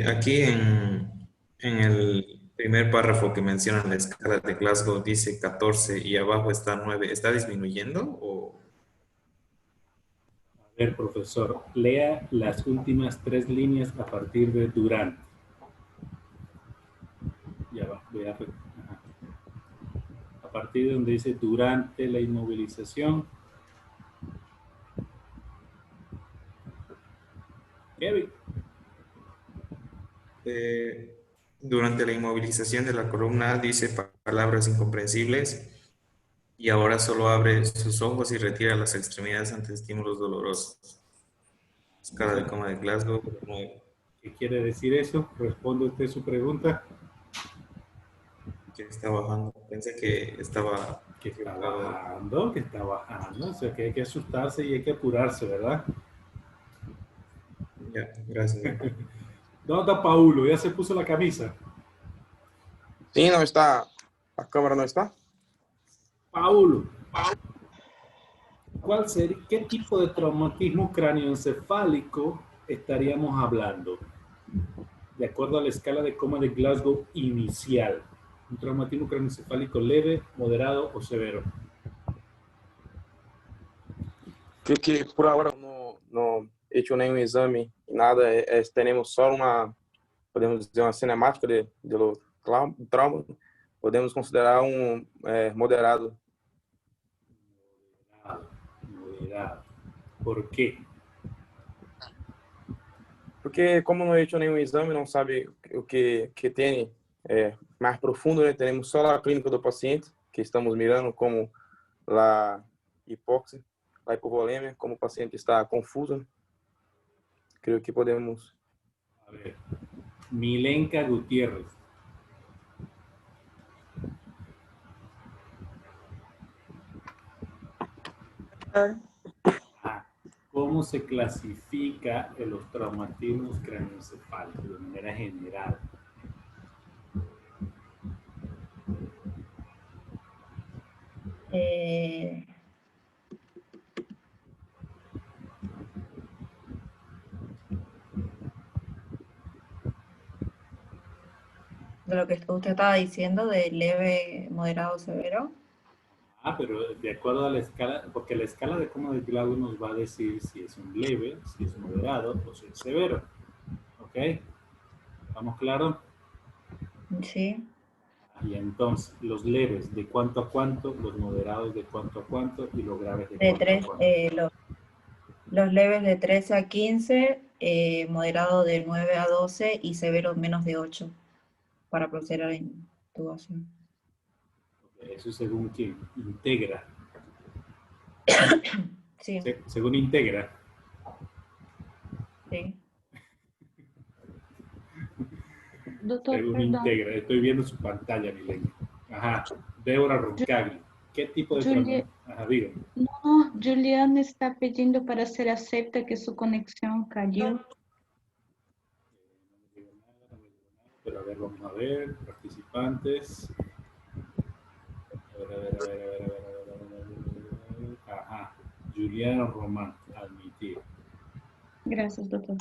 Aquí en el primer párrafo que menciona la escala de Glasgow dice 14 y abajo está 9. ¿Está disminuyendo o...? A ver, profesor, lea las últimas 3 líneas a partir de durante. Ya va, voy a... Ajá. A partir de donde dice durante la inmovilización. Kevin. Durante la inmovilización de la columna dice palabras incomprensibles y ahora solo abre sus ojos y retira las extremidades ante estímulos dolorosos. Escala de coma de Glasgow 9. ¿Qué quiere decir eso? ¿Responde usted su pregunta? Que está bajando. Pensé que estaba... Que está bajando. O sea, que hay que asustarse y hay que apurarse, ¿verdad? Ya, gracias. ¿Dónde está Paulo? ¿Ya se puso la camisa? Sí, no está. La cámara no está. Paulo. ¿Qué tipo de traumatismo cráneoencefálico estaríamos hablando? De acuerdo a la escala de coma de Glasgow inicial. Un traumatismo cráneoencefálico leve, moderado o severo. Creo que por ahora no he hecho ningún exame, nada. Tenemos solo podemos dizer, uma cinemática de lo trauma. Podemos considerar moderado. Moderado. ¿Por qué? Porque como não he hecho nenhum exame, não sabe o que tem mais profundo, né? Temos só a clínica do paciente, que estamos mirando como a hipóxia, a hipovolêmia, como o paciente está confuso. Creio que podemos... A ver, Milenka Gutiérrez. ¿Cómo se clasifica en los traumatismos craneoencefálicos de manera general? De lo que usted estaba diciendo, de leve, moderado, severo. Pero de acuerdo a la escala, porque la escala de coma de Glasgow nos va a decir si es un leve, si es moderado o si es severo. ¿Ok? ¿Estamos claros? Sí. Y entonces, los leves, ¿de cuánto a cuánto? Los moderados, ¿de cuánto a cuánto? Y los graves, ¿de cuánto a cuánto? Los leves de 13 a 15, moderado de 9 a 12 y severo menos de 8 para proceder a la intubación. Eso según quién? Integra. Sí. Según Integra. Sí. Doctor, Según perdón. Integra. Estoy viendo su pantalla, Milenka. Ajá. Débora Roncagli. ¿Qué tipo de traumatismo? Ajá, dígame. No, Juliana está pidiendo para ser acepta que su conexión cayó. Pero a ver, vamos a ver. Participantes. A ver. Ajá. Juliana Román, admitir. Gracias, doctor.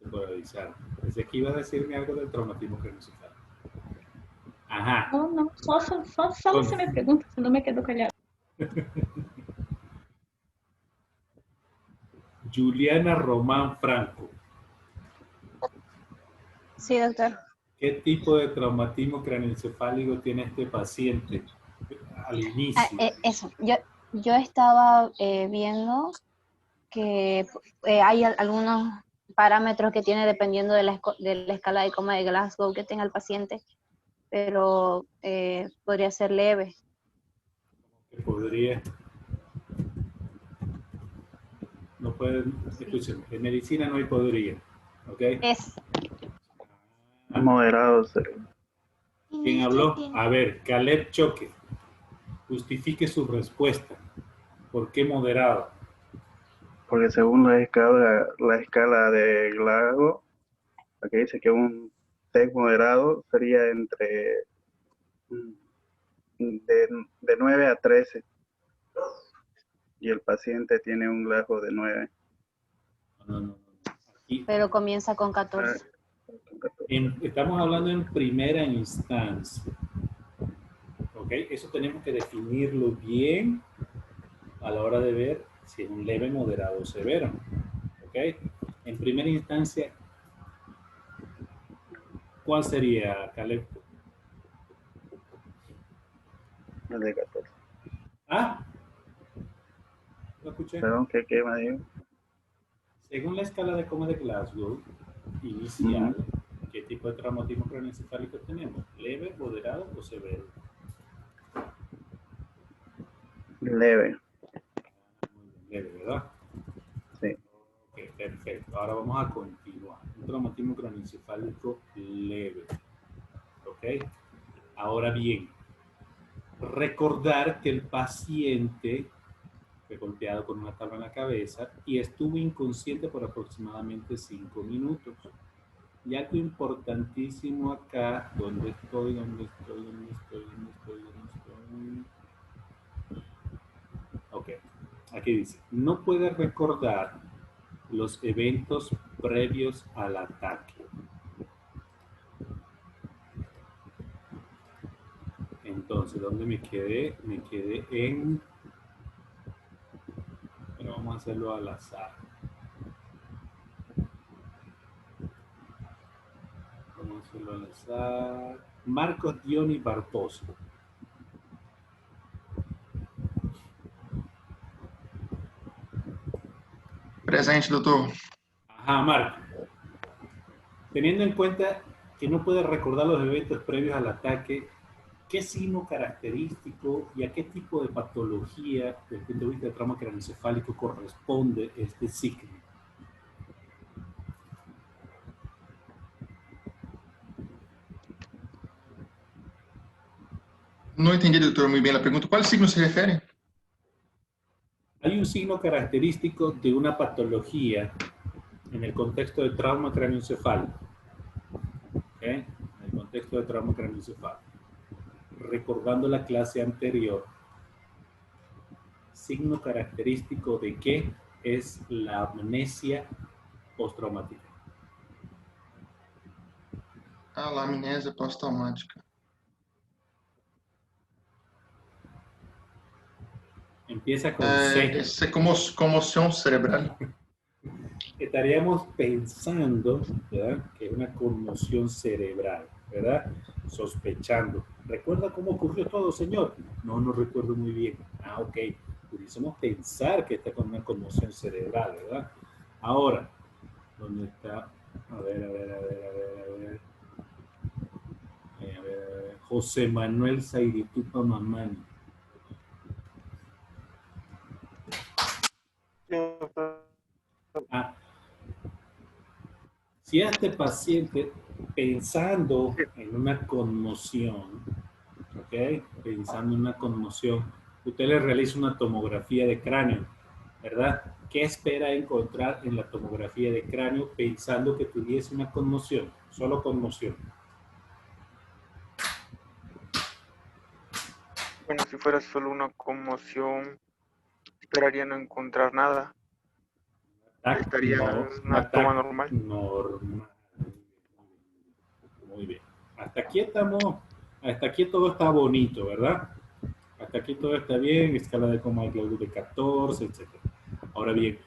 por avisar. Pensé que iba a decirme algo del traumatismo craneoencefálico. Ajá. No, no, só você me pergunta, senão me quedo callado. Juliana Román Franco. Sí, doctor. ¿Qué tipo de traumatismo craneoencefálico tiene este paciente al inicio? Eso, yo estaba viendo que hay algunos parámetros que tiene dependiendo de la escala de coma de Glasgow que tenga el paciente, pero podría ser leve. Podría. No pueden, escuchen, en medicina no hay podría, ¿ok? Es. Moderado. ¿Quién habló? A ver, Caleb Choque. Justifique su respuesta. ¿Por qué moderado? Porque según la escala de Glasgow, aquí dice que un TEC moderado sería entre de 9 a 13. Y el paciente tiene un Glasgow de 9. No. Pero comienza con 14. Estamos hablando en primera instancia. ¿Ok? Eso tenemos que definirlo bien a la hora de ver si es un leve, moderado o severo. ¿Ok? En primera instancia, ¿cuál sería, Caleb? El de 14. ¿Ah? ¿Lo escuché? Perdón, ¿qué me dijo? Según la escala de coma de Glasgow inicial, ¿qué tipo de traumatismo craneoencefálico tenemos? ¿Leve, moderado o severo? Leve. Leve, ¿verdad? Sí. Ok, perfecto. Ahora vamos a continuar. Un traumatismo craneoencefálico leve. ¿Ok? Ahora bien, recordar que el paciente fue golpeado con una tabla en la cabeza y estuvo inconsciente por aproximadamente 5 minutos. Y algo importantísimo acá, ¿dónde estoy? Ok, aquí dice, no puede recordar los eventos previos al ataque. Entonces, ¿dónde me quedé? Me quedé en... Pero vamos a hacerlo al azar. Vamos a hacerlo al azar. Marcos Dioni Barbosa. Presente, doutor. Ajá, Marco. Teniendo en cuenta que no puede recordar los eventos previos al ataque, ¿qué signo característico y a qué tipo de patología desde el punto de vista de trauma craneoencefálico corresponde este signo? No entendi, doutor, muy bien la pregunta. ¿Cuál signo se refiere? Hay un signo característico de una patología en el contexto de trauma craneoencefálico. ¿Ok? En el contexto de trauma craneoencefálico. Recordando la clase anterior, signo característico de qué es la amnesia postraumática. Ah, la amnésia pós-traumática. Empieza con C. Es conmoción cerebral. Estaríamos pensando, ¿verdad?, que es una conmoción cerebral, ¿verdad? Sospechando. ¿Recuerda cómo ocurrió todo, señor? No, no recuerdo muy bien. Ah, ok. Pudiésemos pensar que está con una conmoción cerebral, ¿verdad? Ahora, ¿dónde está? A ver. José Manuel Zairitupa Mamani. Ah, si este paciente pensando en una conmoción, ¿ok? Pensando en una conmoción, usted le realiza una tomografía de cráneo, ¿verdad? ¿Qué espera encontrar en la tomografía de cráneo pensando que tuviese una conmoción? Solo conmoción. Bueno, si fuera solo una conmoción, esperaría no encontrar nada. estaría en una toma normal. Normal. Muy bien. Hasta aquí todo está bonito, ¿verdad? Hasta aquí todo está bien, escala de coma de Glaude de 14, etc. Ahora bien,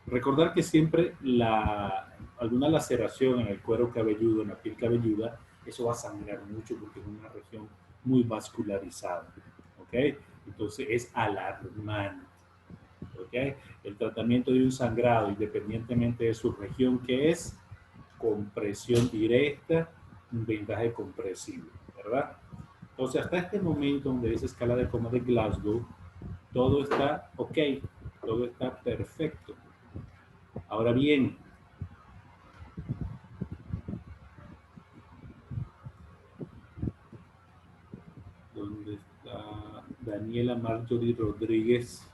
recordar que siempre alguna laceración en el cuero cabelludo, en la piel cabelluda, eso va a sangrar mucho porque es una región muy vascularizada, ¿ok? Entonces es alarmante, ¿ok? El tratamiento de un sangrado, independientemente de su región, que es compresión directa, un vendaje compresivo, ¿verdad? Entonces, hasta este momento, donde dice escala de coma de Glasgow, todo está ok, todo está perfecto. Ahora bien, ¿dónde está Daniela Marjorie Rodríguez?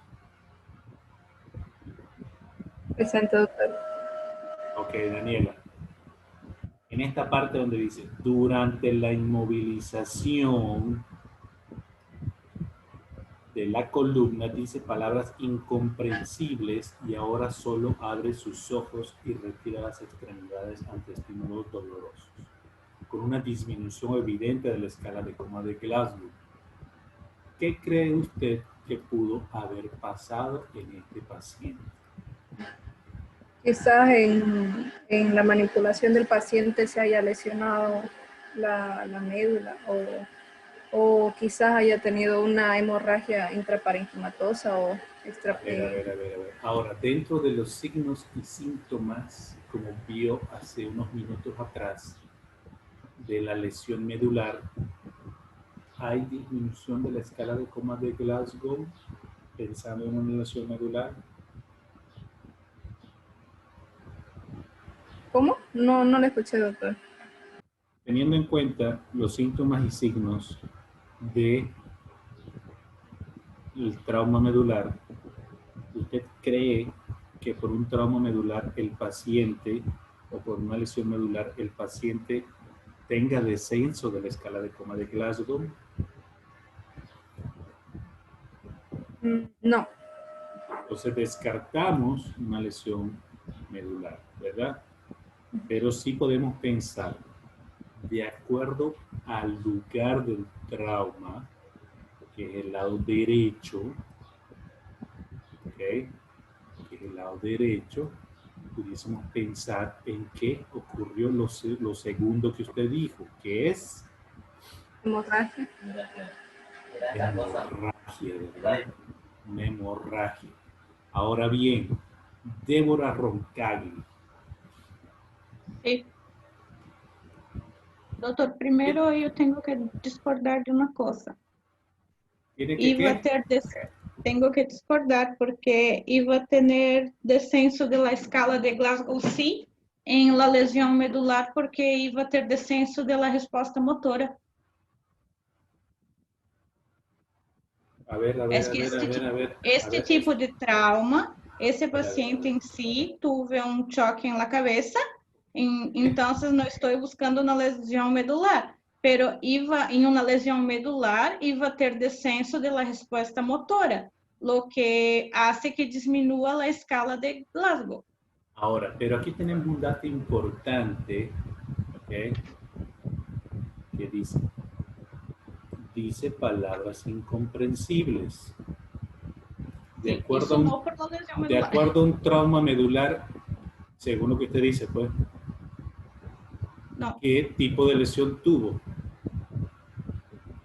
Presente, doctor. Ok, Daniela. En esta parte donde dice, durante la inmovilización de la columna, dice palabras incomprensibles y ahora solo abre sus ojos y retira las extremidades ante estímulos dolorosos, con una disminución evidente de la escala de coma de Glasgow. ¿Qué cree usted que pudo haber pasado en este paciente? Quizás en la manipulación del paciente se haya lesionado la médula o quizás haya tenido una hemorragia intraparenquimatosa o extra. A ver. Ahora, dentro de los signos y síntomas, como vio hace unos minutos atrás, de la lesión medular, ¿hay disminución de la escala de coma de Glasgow pensando en una lesión medular? ¿Cómo? No le escuché, doctor. Teniendo en cuenta los síntomas y signos del trauma medular, ¿usted cree que por un trauma medular el paciente, o por una lesión medular, el paciente tenga descenso de la escala de coma de Glasgow? No. Entonces descartamos una lesión medular, ¿verdad? Pero sí podemos pensar, de acuerdo al lugar del trauma, que es el lado derecho, ¿ok? Que es el lado derecho, pudiésemos pensar en qué ocurrió lo segundo que usted dijo, que es Hemorragia. hemorragia, ¿verdad? Una hemorragia. Ahora bien, Débora Roncagli. Sí. Doctor, primero yo tengo que discordar de una cosa. Tengo que discordar porque iba a tener descenso de la escala de Glasgow sí en la lesión medular porque iba a ter descenso de la respuesta motora. A ver. Este tipo de trauma, esse paciente em si tuve um choque en la cabeza, entonces no estoy buscando una lesión medular, pero en una lesión medular iba a ter descenso de la respuesta motora, lo que hace que disminua la escala de Glasgow. Ahora, pero aquí tenemos un dato importante, ¿ok? Que dice palabras incomprensibles. De acuerdo a un trauma medular, según lo que usted dice, pues, no. ¿Qué tipo de lesión tuvo?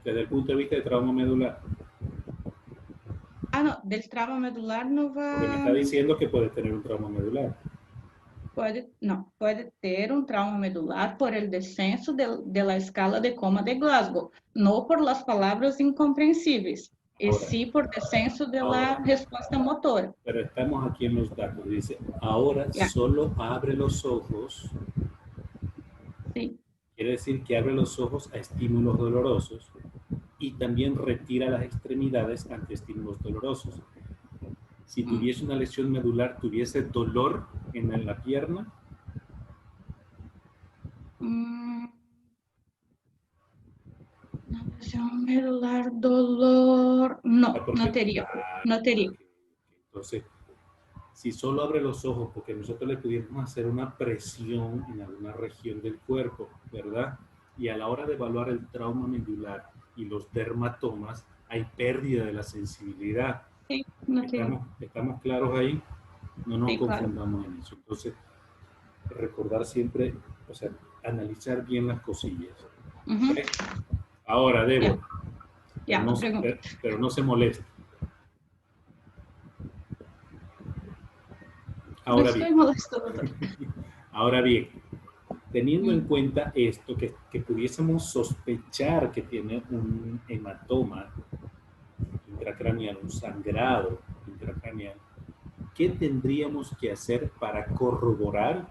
Desde el punto de vista de trauma medular. Ah, no, del trauma medular no va... Porque me está diciendo que puede tener un trauma medular. Puede ter un trauma medular por el descenso de la escala de coma de Glasgow, no por las palabras incomprensibles, y sí por descenso de la respuesta motora. Pero estamos aquí en los datos, dice, ahora solo abre los ojos. Sí. Quiere decir que abre los ojos a estímulos dolorosos y también retira las extremidades ante estímulos dolorosos. Si tuviese una lesión medular, ¿tuviese dolor en la pierna? Una lesión medular, dolor... No, no teria. Entonces, si solo abre los ojos, porque nosotros le pudiéramos hacer una presión en alguna región del cuerpo, ¿verdad? Y a la hora de evaluar el trauma medular y los dermatomas, hay pérdida de la sensibilidad. Sí, no ¿Estamos claros ahí? No nos Sí, claro. confundamos en eso. Entonces, recordar siempre, o sea, analizar bien las cosillas. Ujú. ¿Ok? Ahora, Debo, Ya, no, pregunta. pero no se moleste. No Ahora estoy bien, molesto, doctor. ahora bien, teniendo en cuenta esto, que pudiésemos sospechar que tiene un hematoma intracraneal, un sangrado intracraneal, ¿qué tendríamos que hacer para corroborar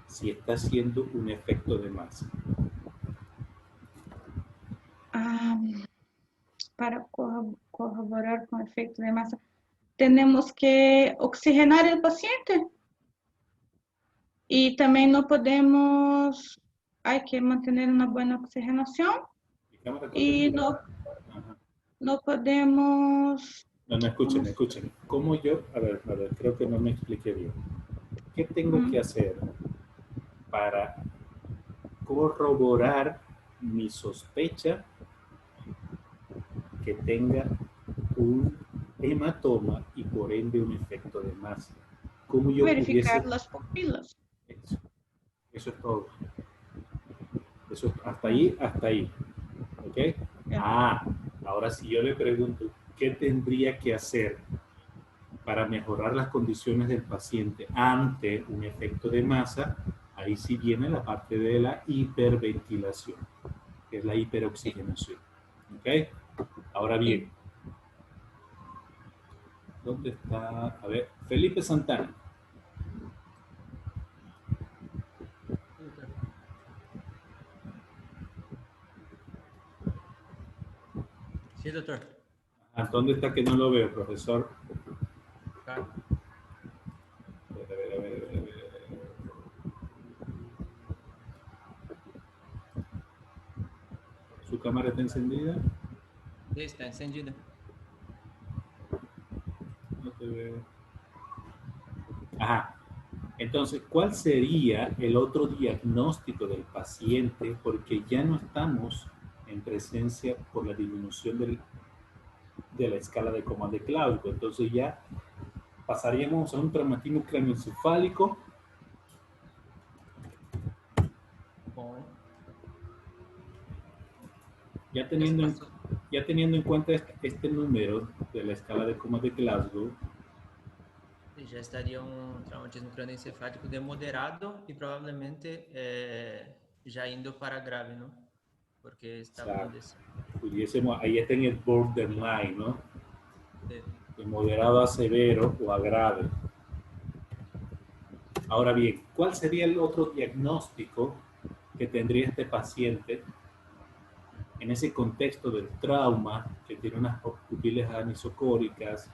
si está haciendo un efecto de masa? Para corroborar con efecto de masa, tenemos que oxigenar el paciente. Y también no podemos, hay que mantener una buena oxigenación. Y no podemos... No, escuchen. ¿Cómo yo? A ver, creo que no me expliqué bien. ¿Qué tengo que hacer para corroborar mi sospecha que tenga un hematoma y por ende un efecto de masa? ¿Cómo yo verificar pudiese... las pupilas. Eso es todo. Eso es hasta ahí. ¿Ok? Ahora si yo le pregunto, ¿qué tendría que hacer para mejorar las condiciones del paciente ante un efecto de masa? Ahí sí viene la parte de la hiperventilación, que es la hiperoxigenación. ¿Ok? Ahora bien, ¿dónde está? A ver, Felipe Santana. Sí, doctor. ¿Dónde está que no lo veo, profesor? Acá. A ver. ¿Su cámara está encendida? Sí, está encendida. No te veo. Ajá. Entonces, ¿cuál sería el otro diagnóstico del paciente? Porque ya no estamos en presencia por la disminución de la escala de comando de Claudio. Entonces ya pasaríamos a un traumatismo craneoencefálico. Ya teniendo en cuenta este número de la escala de Coma de Glasgow, Já estaria traumatismo cranioencefálico de moderado y probablemente ya indo para grave, ¿no? Porque está pudiésemos, ahí está en el borderline, ¿no? Sí. De moderado a severo o a grave. Ahora bien, ¿cuál sería el otro diagnóstico que tendría este paciente en ese contexto del trauma, que tiene unas pupilas anisocóricas,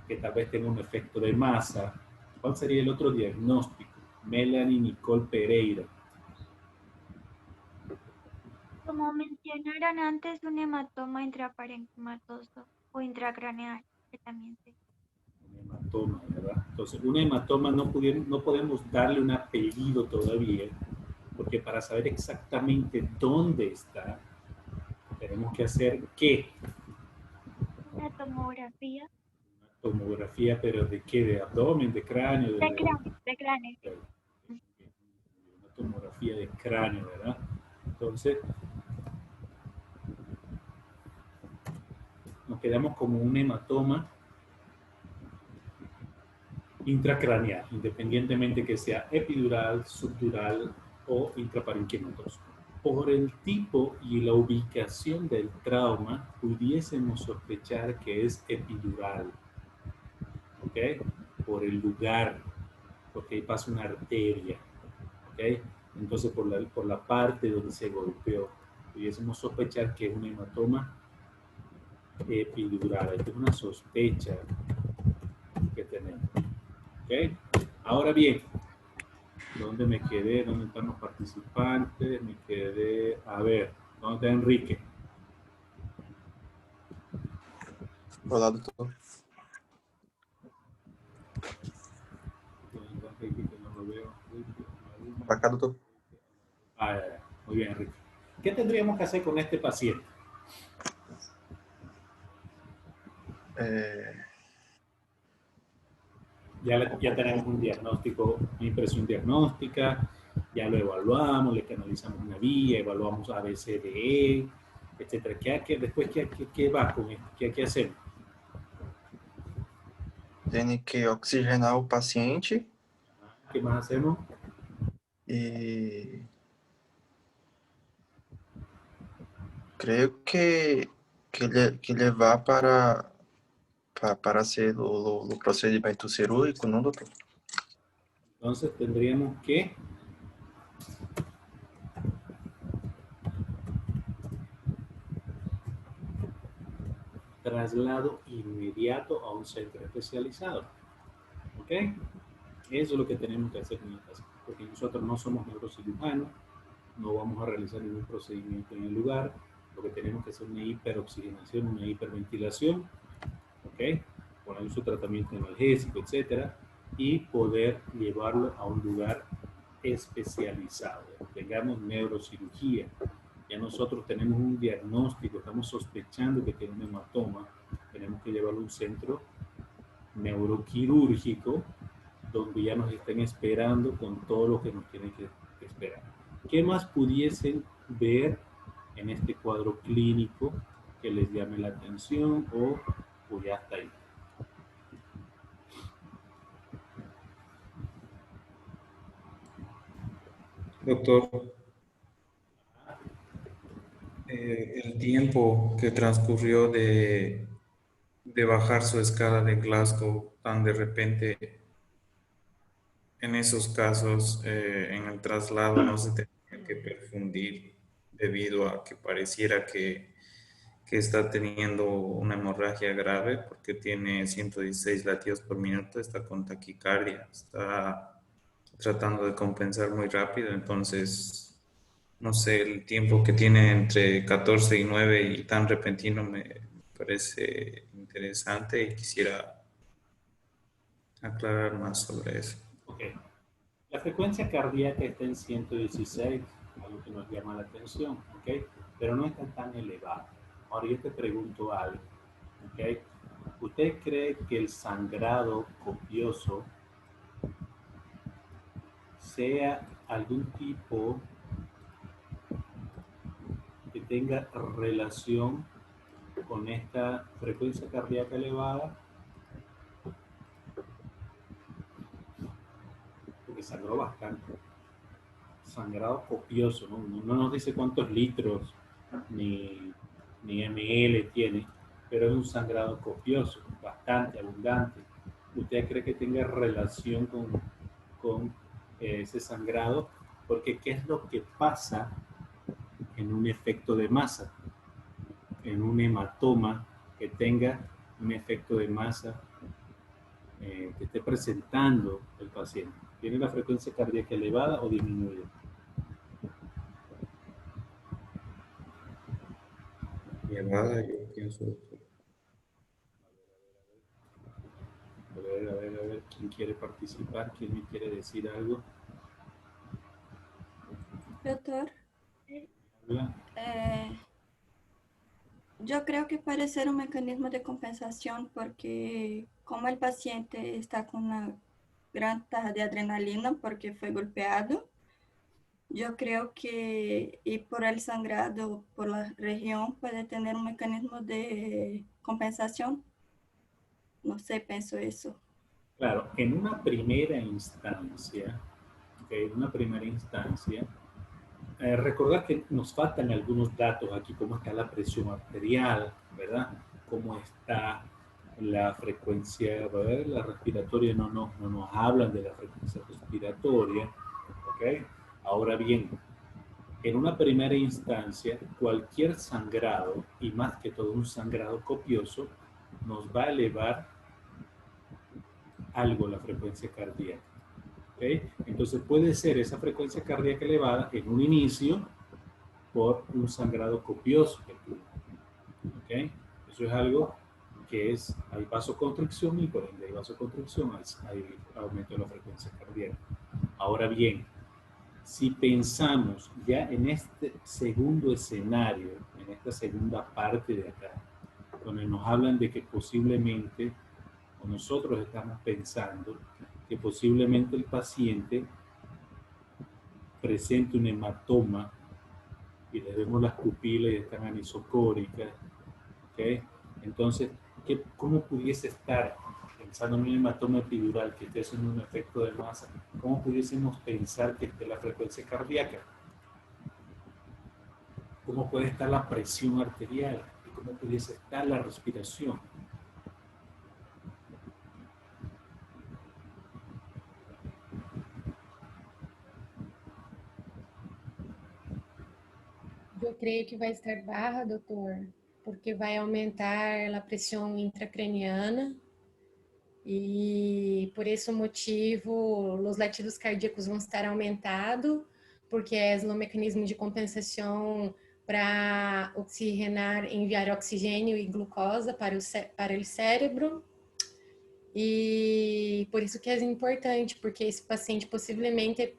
que tal vez tenga un efecto de masa? ¿Cuál sería el otro diagnóstico? Melanie Nicole Pereira. Como mencionaron antes, un hematoma intraparencimatoso o intracraneal, que también se... Un hematoma, ¿verdad? Entonces, un hematoma no podemos darle un apellido todavía, porque para saber exactamente dónde está, tenemos que hacer ¿qué? Una tomografía. Una tomografía, pero ¿de qué? ¿De abdomen, de cráneo? De cráneo. Una tomografía de cráneo, ¿verdad? Entonces, nos quedamos como un hematoma intracraneal, independientemente que sea epidural, subdural o intraparenquimatoso. Por el tipo y la ubicación del trauma, pudiésemos sospechar que es epidural. ¿Ok? Por el lugar, porque ahí pasa una arteria. ¿Ok? Entonces, por la parte donde se golpeó, pudiésemos sospechar que es un hematoma epidural. Esta es una sospecha que tenemos. ¿Ok? Ahora bien, ¿dónde me quedé? ¿Dónde están los participantes? Me quedé... A ver, ¿dónde está Enrique? Hola, doctor. Ricky, que no lo veo. Acá, doctor. Muy bien, Ricky. ¿Qué tendríamos que hacer con este paciente? Ya tenemos un diagnóstico, una impresión diagnóstica, ya lo evaluamos, le canalizamos una vía, evaluamos ABCDE, etcétera. Después, ¿qué va con esto? ¿Qué hacemos? Tiene que oxigenar al paciente. ¿Qué más hacemos? Y creo que le va para hacer el procedimiento cirúrgico, ¿no, doctor? Entonces tendríamos que traslado inmediato a un centro especializado. ¿Ok? Eso es lo que tenemos que hacer en el caso, porque nosotros no somos neurocirujanos, no vamos a realizar ningún procedimiento en el lugar, lo que tenemos que hacer es una hiperoxigenación, una hiperventilación, ¿ok? Poner su tratamiento analgésico, etcétera, y poder llevarlo a un lugar especializado. Tengamos neurocirugía, ya nosotros tenemos un diagnóstico, estamos sospechando que tiene un hematoma, tenemos que llevarlo a un centro neuroquirúrgico donde ya nos estén esperando con todo lo que nos tienen que esperar. ¿Qué más pudiesen ver en este cuadro clínico que les llame la atención o ya está ahí? Doctor, el tiempo que transcurrió de bajar su escala de Glasgow tan de repente, en esos casos, en el traslado no se tenía que perfundir debido a que pareciera que está teniendo una hemorragia grave porque tiene 116 latidos por minuto, está con taquicardia, está tratando de compensar muy rápido, entonces, no sé, el tiempo que tiene entre 14 y 9 y tan repentino me parece interesante y quisiera aclarar más sobre eso. Ok. La frecuencia cardíaca está en 116, algo que nos llama la atención, ¿ok? Pero no está tan elevada. Ahora yo te pregunto algo, ¿ok? ¿Usted cree que el sangrado copioso sea algún tipo que tenga relación con esta frecuencia cardíaca elevada? Porque sangró bastante. Sangrado copioso, ¿no? No nos dice cuántos litros ni ml tiene, pero es un sangrado copioso, bastante abundante. ¿Usted cree que tenga relación con ese sangrado? Porque ¿qué es lo que pasa en un efecto de masa? En un hematoma que tenga un efecto de masa que esté presentando el paciente. ¿Tiene la frecuencia cardíaca elevada o disminuida? Elevada, yo pienso. A ver, ¿quién quiere participar? ¿Quién me quiere decir algo? Doctor, Hola. yo creo que puede ser un mecanismo de compensación porque como el paciente está con una gran tasa de adrenalina porque fue golpeado, yo creo que y por el sangrado por la región puede tener un mecanismo de compensación. No sé, pienso eso. Claro, en una primera instancia, recordad que nos faltan algunos datos aquí, cómo está la presión arterial, ¿verdad? Cómo está la frecuencia, a ver, la respiratoria, no nos hablan de la frecuencia respiratoria, ¿ok? Ahora bien, en una primera instancia, cualquier sangrado, y más que todo un sangrado copioso, nos va a elevar algo la frecuencia cardíaca. ¿Okay? Entonces puede ser esa frecuencia cardíaca elevada en un inicio por un sangrado copioso que tuvo. ¿Okay? Eso es algo que es, hay vasoconstricción y por ende hay vasoconstricción, hay aumento de la frecuencia cardíaca. Ahora bien, si pensamos ya en este segundo escenario, en esta segunda parte de acá, donde nos hablan de que posiblemente, o nosotros estamos pensando, que posiblemente el paciente presente un hematoma y le vemos las pupilas y están anisocóricas, ¿ok? Entonces, ¿cómo pudiese estar, pensando en un hematoma epidural que esté haciendo un efecto de masa, cómo pudiésemos pensar que esté la frecuencia cardíaca? ¿Cómo puede estar la presión arterial? ¿Y cómo pudiese estar la respiración? Eu creio que vai estar barra, doutor, porque vai aumentar a pressão intracraniana e por esse motivo os latidos cardíacos vão estar aumentados, porque é um mecanismo de compensação para oxigenar, enviar oxigênio e glucosa para o cérebro. E por isso que é importante, porque esse paciente possivelmente,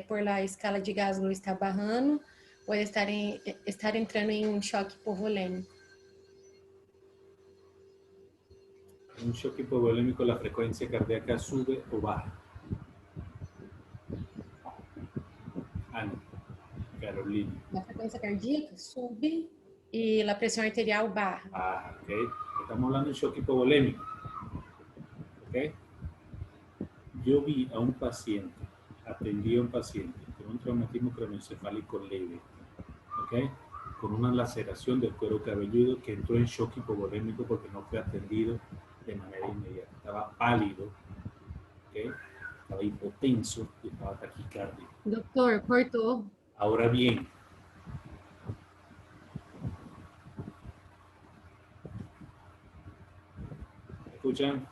por lá a escala de Glasgow está barrando, pode estar entrando em um choque hipovolêmico. En un shock hipovolémico la frecuencia cardíaca sube o baja. Ana, Carolina. A frequência cardíaca sube e a pressão arterial baja. Ah, ok. Estamos hablando de shock hipovolémico. Ok. Yo vi a un paciente, atendí a un paciente con un traumatismo craneoencefálico leve, ok, con una laceración del cuero cabelludo que entró en shock hipovolémico porque no fue atendido de manera inmediata. Estaba pálido, ¿okay? Estaba hipotenso y estaba taquicárdico. Doctor, cortou. Ahora bien, ¿me escuchan?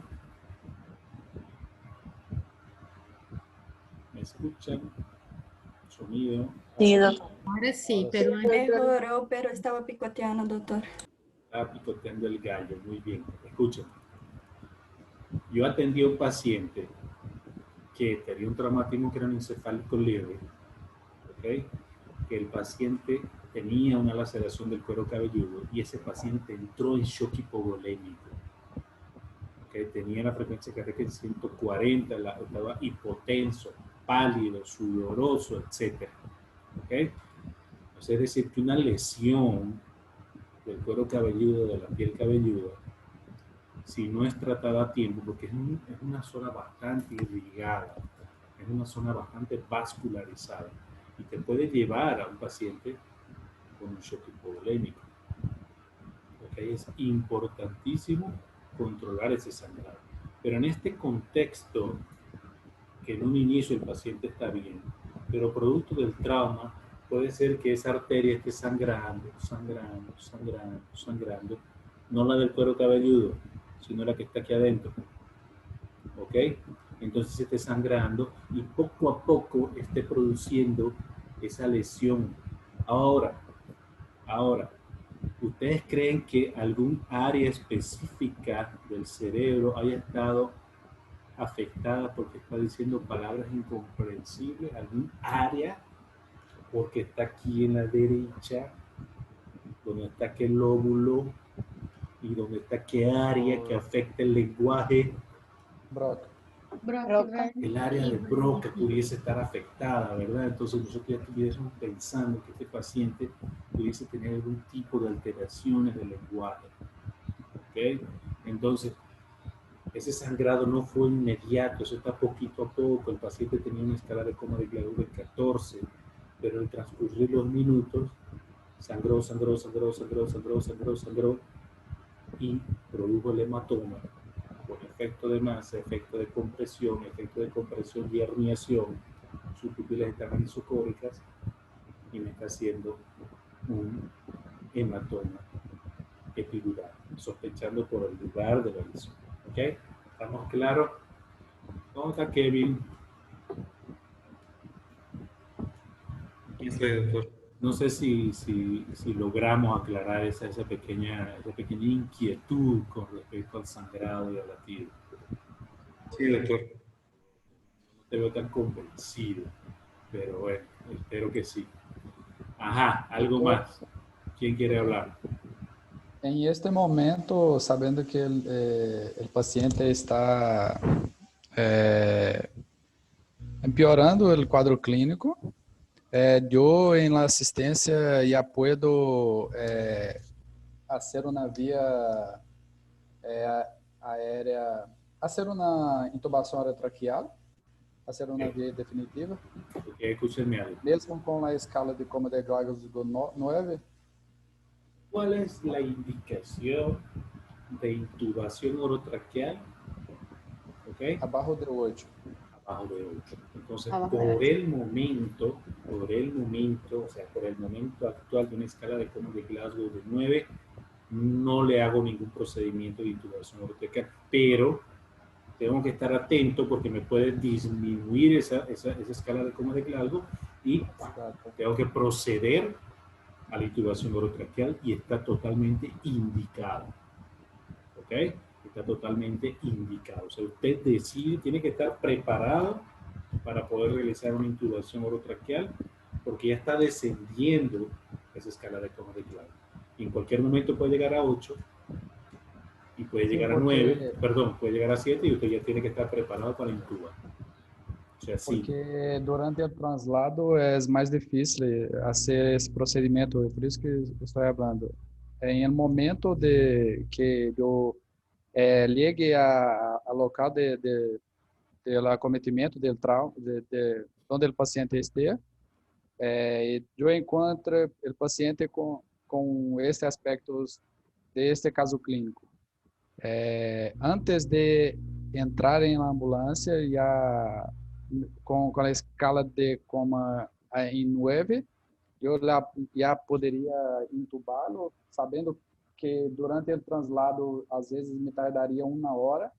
¿Me escuchan? Sonido. Sí, doctor. Ahora sí, pero Mejoró, pero estaba picoteando, doctor. Estaba picoteando el gallo, muy bien. Escúchame. Yo atendí a un paciente que tenía un traumatismo craneoencefálico leve, ¿okay? Que el paciente tenía una laceración del cuero cabelludo y ese paciente entró en shock hipovolémico. ¿Okay? Tenía la frecuencia cardíaca en 140, estaba hipotenso, pálido, sudoroso, etc. ¿Okay? Entonces, es decir, que una lesión del cuero cabelludo, de la piel cabelluda, si no es tratada a tiempo, porque es una zona bastante irrigada, es una zona bastante vascularizada y te puede llevar a un paciente con un shock hipovolémico. ¿Okay? Es importantísimo controlar ese sangrado. Pero en este contexto, que en un inicio el paciente está bien, pero producto del trauma, puede ser que esa arteria esté sangrando, no la del cuero cabelludo, sino la que está aquí adentro, ¿ok? Entonces esté sangrando y poco a poco esté produciendo esa lesión. Ahora, ¿ustedes creen que algún área específica del cerebro haya estado afectada porque está diciendo palabras incomprensibles? ¿Algún área? Porque está aquí en la derecha, donde está aquel lóbulo, y donde está qué área que afecta el lenguaje. Broca. El área de Broca pudiese estar afectada, ¿verdad? Entonces nosotros ya estuviésemos pensando que este paciente pudiese tener algún tipo de alteraciones del lenguaje. ¿Ok? Entonces, ese sangrado no fue inmediato, eso está poquito a poco. El paciente tenía una escala de coma de Glasgow de 14, pero al transcurrir los minutos, sangró y produjo el hematoma con efecto de masa, efecto de compresión y herniación. Sus pupilas están anisocóricas y me está haciendo un hematoma epidural, sospechando por el lugar de la lesión. ¿Ok? ¿Estamos claros? ¿Dónde está Kevin? Aquí estoy, doctor. No sé si logramos aclarar esa pequeña inquietud con respecto al sangrado y al latido. Sí, doctor. No te veo tan convencido, pero bueno, espero que sí. Ajá, algo más. ¿Quién quiere hablar? En este momento, sabendo que el paciente está empeorando el cuadro clínico, yo en la asistencia ya puedo hacer una vía aérea, hacer una intubación orotraqueal, hacer una vía definitiva. Escúchenme algo. Mesmo com a escala de coma de Glasgow 9. ¿Cuál es la indicación de intubación orotraqueal? ¿Okay? Abajo de 8. Abajo de 8. Entonces, Abajo por de 8. el momento, o sea, por el momento actual de una escala de coma de Glasgow de 9, no le hago ningún procedimiento de intubación orotraqueal, pero tengo que estar atento porque me puede disminuir esa escala de coma de Glasgow y tengo que proceder a la intubación orotraqueal y está totalmente indicado. ¿Ok? Está totalmente indicado. O sea, usted decide, tiene que estar preparado para poder realizar una intubación orotraqueal porque ya está descendiendo esa escala de coma de Glasgow. Y en cualquier momento puede llegar a 8 y puede llegar a 9, perdón, puede llegar a 7 y usted ya tiene que estar preparado para intubar. O sea, sí. Porque durante o translado é mais difícil fazer esse procedimento, é por isso que estou falando. Em um momento de que eu ligue a local de acometimento do trauma, onde o paciente esteja, eu encontro o paciente com esses aspectos deste caso clínico. Antes de entrar em ambulância, já com a escala de coma em 9, eu já poderia intubá-lo, sabendo que durante o translado, às vezes, me tardaria 1 hora,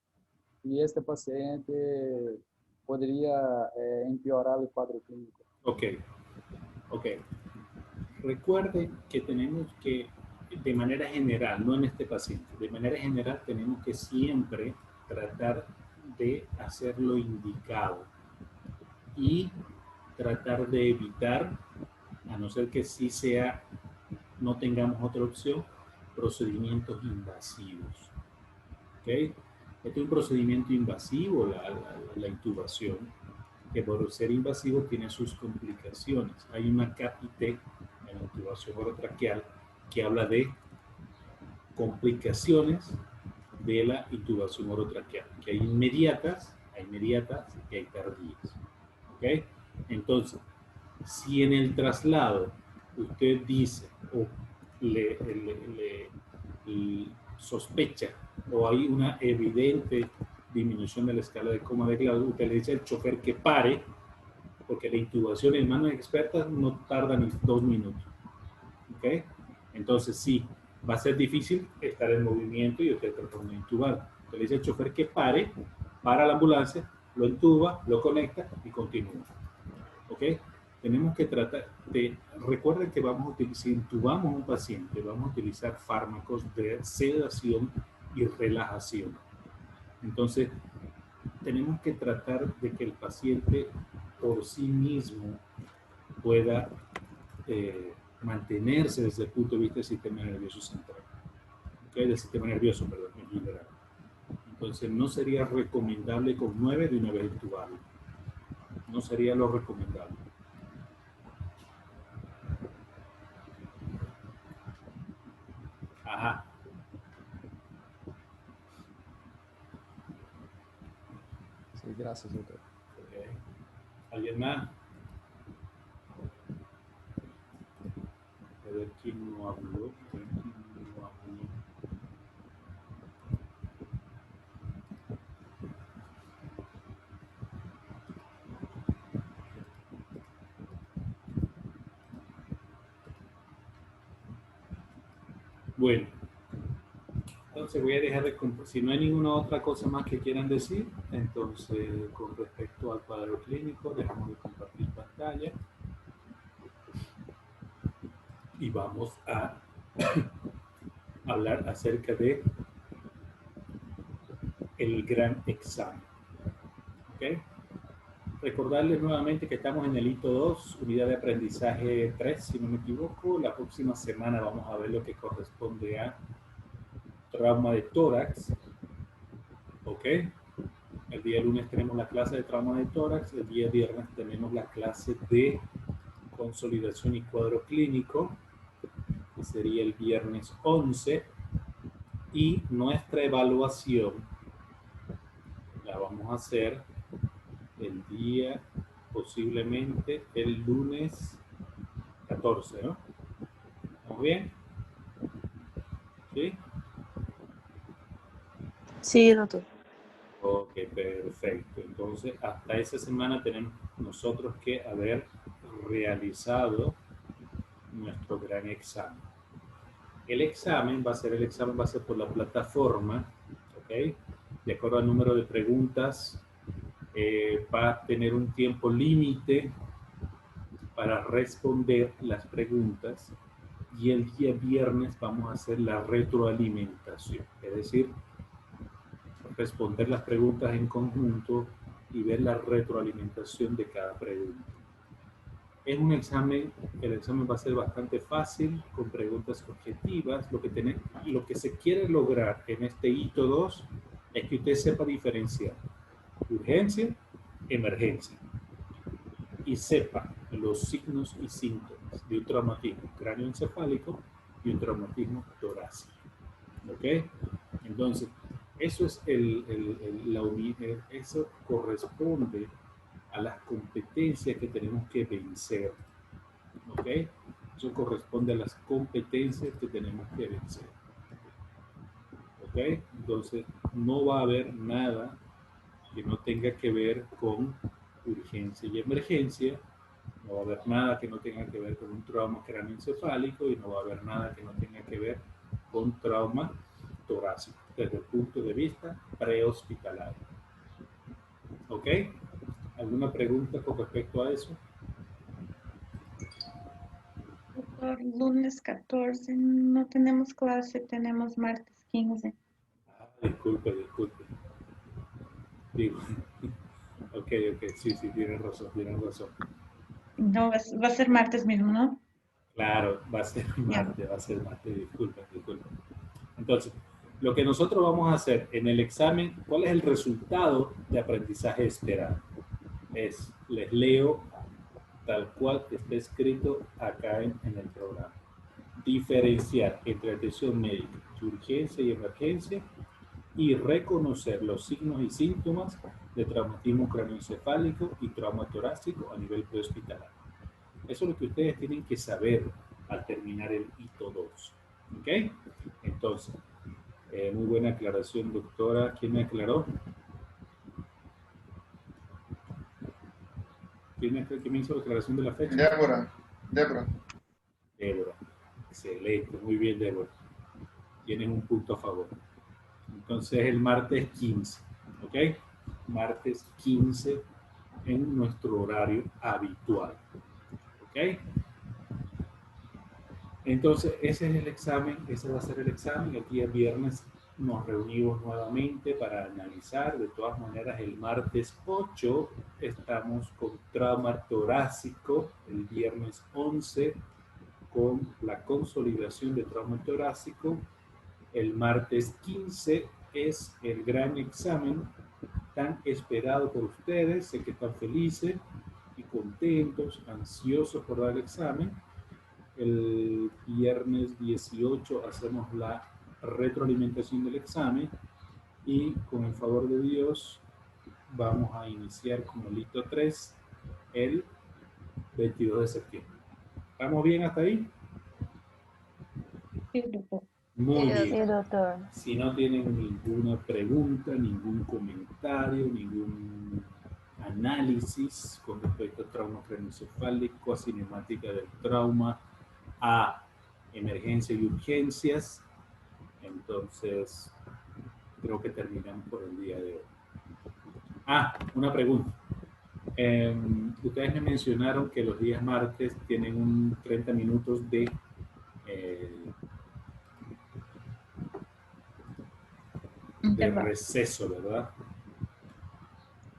e este paciente poderia empeorar o quadro clínico. Ok. Recuerde que tenemos que, de manera general, no en este paciente, de manera general tenemos que siempre tratar de hacer lo indicado y tratar de evitar, a no ser que sí sea, no tengamos otra opción, procedimientos invasivos. ¿Ok? Este es un procedimiento invasivo, la intubación, que por ser invasivo tiene sus complicaciones. Hay una CAPIT en la intubación orotraqueal que habla de complicaciones de la intubación orotraqueal, que hay inmediatas y hay tardías. ¿Ok? Entonces, si en el traslado usted dice o le sospecha o hay una evidente disminución de la escala de coma de Glasgow, usted le dice al chofer que pare, porque la intubación en manos expertas no tarda ni 2 minutos. ¿Ok? Entonces sí, va a ser difícil estar en movimiento y usted tratando de intubar. Usted le dice al chofer que pare, para la ambulancia, lo intuba, lo conecta y continúa. ¿Ok? Tenemos que tratar de, recuerden que si intubamos a un paciente, vamos a utilizar fármacos de sedación y relajación. Entonces, tenemos que tratar de que el paciente por sí mismo pueda mantenerse desde el punto de vista del sistema nervioso central. ¿Okay? Del sistema nervioso, perdón, en general. Entonces, no sería recomendable con 9 de una vez intubarlo. No sería lo recomendable. Ajá. Sí, gracias, doctor. Okay. ¿Alguien más? A ver quién no habló. Bueno, entonces voy a dejar de si no hay ninguna otra cosa más que quieran decir, entonces con respecto al cuadro clínico dejamos de compartir pantalla. y vamos a hablar acerca de el gran examen. ¿Okay? Recordarles nuevamente que estamos en el hito 2, unidad de aprendizaje 3, si no me equivoco. La próxima semana vamos a ver lo que corresponde a trauma de tórax. ¿Ok? El día lunes tenemos la clase de trauma de tórax, el día viernes tenemos la clase de consolidación y cuadro clínico, que sería el viernes 11, y nuestra evaluación la vamos a hacer el día, posiblemente el lunes 14, ¿no? ¿Estamos bien? ¿Sí? Sí, doctor. Ok, perfecto. Entonces, hasta esa semana tenemos nosotros que haber realizado nuestro gran examen. El examen va a ser por la plataforma, ¿ok? De acuerdo al número de preguntas, va a tener un tiempo límite para responder las preguntas y el día viernes vamos a hacer la retroalimentación, es decir, responder las preguntas en conjunto y ver la retroalimentación de cada pregunta. Es un examen, el examen va a ser bastante fácil, con preguntas objetivas. Lo que se quiere lograr en este hito 2 es que usted sepa diferenciar urgencia, emergencia, y sepa los signos y síntomas de un traumatismo cráneoencefálico y un traumatismo torácico. ¿Ok? Entonces, eso es eso corresponde a las competencias que tenemos que vencer. ¿Ok? Eso corresponde a las competencias que tenemos que vencer. ¿Ok? Entonces, no va a haber nada que no tenga que ver con urgencia y emergencia, no va a haber nada que no tenga que ver con un trauma cráneoencefálico y no va a haber nada que no tenga que ver con trauma torácico, desde el punto de vista prehospitalario. ¿Ok? ¿Alguna pregunta con respecto a eso? Doctor, lunes 14 no tenemos clase, tenemos martes 15. Disculpe. Digo, ok, sí, tienes razón. No, va a ser martes mismo, ¿no? Claro, va a ser martes, disculpa. Entonces, lo que nosotros vamos a hacer en el examen, ¿cuál es el resultado de aprendizaje esperado? Les leo tal cual está escrito acá en el programa. Diferenciar entre atención médica, urgencia y emergencia, y reconocer los signos y síntomas de traumatismo cráneoencefálico y trauma torácico a nivel prehospitalario. Eso es lo que ustedes tienen que saber al terminar el hito 2. ¿Ok? Entonces, muy buena aclaración, doctora. ¿Quién me aclaró? ¿Quién me hizo la aclaración de la fecha? Débora. Excelente, muy bien, Débora. Tienes un punto a favor. Entonces, el martes 15, ¿ok? Martes 15 en nuestro horario habitual, ¿ok? Entonces, ese es el examen, ese va a ser el examen. El día viernes nos reunimos nuevamente para analizar. De todas maneras, el martes 8 estamos con trauma torácico, el viernes 11 con la consolidación de trauma torácico. El martes 15 es el gran examen tan esperado por ustedes. Sé que están felices y contentos, ansiosos por dar el examen. El viernes 18 hacemos la retroalimentación del examen y con el favor de Dios vamos a iniciar con el hito 3 el 22 de septiembre. ¿Estamos bien hasta ahí? Sí, doctor. Muy bien. Sí, doctor. Si no tienen ninguna pregunta, ningún comentario, ningún análisis con respecto al trauma craneoencefálico, a cinemática del trauma, a emergencia y urgencias, entonces creo que terminamos por el día de hoy. Una pregunta. Ustedes me mencionaron que los días martes tienen un 30 minutos de de receso, ¿verdad?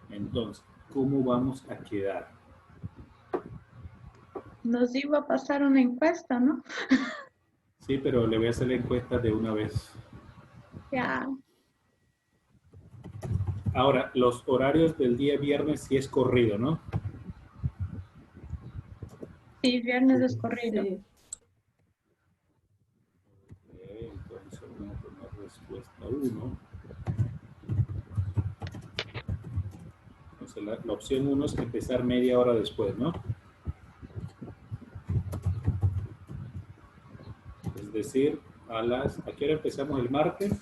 Entonces, ¿cómo vamos a quedar? Nos iba a pasar una encuesta, ¿no? Sí, pero le voy a hacer la encuesta de una vez. Ya. Ahora, los horarios del día viernes sí es corrido, ¿no? Sí, viernes es corrido. Ok, entonces vamos a poner respuesta 1. Entonces, la opción 1 es empezar media hora después, ¿no? Es decir, ¿a qué hora empezamos el martes?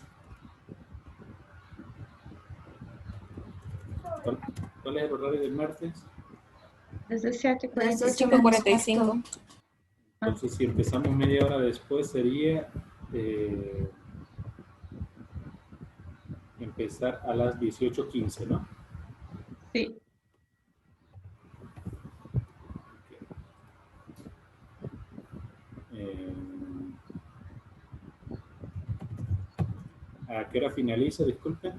¿Cuál es el horario del martes? Desde 5:45. Entonces, si empezamos media hora después, sería empezar a las 18:15, ¿no? Sí. ¿A qué hora finaliza? Disculpe.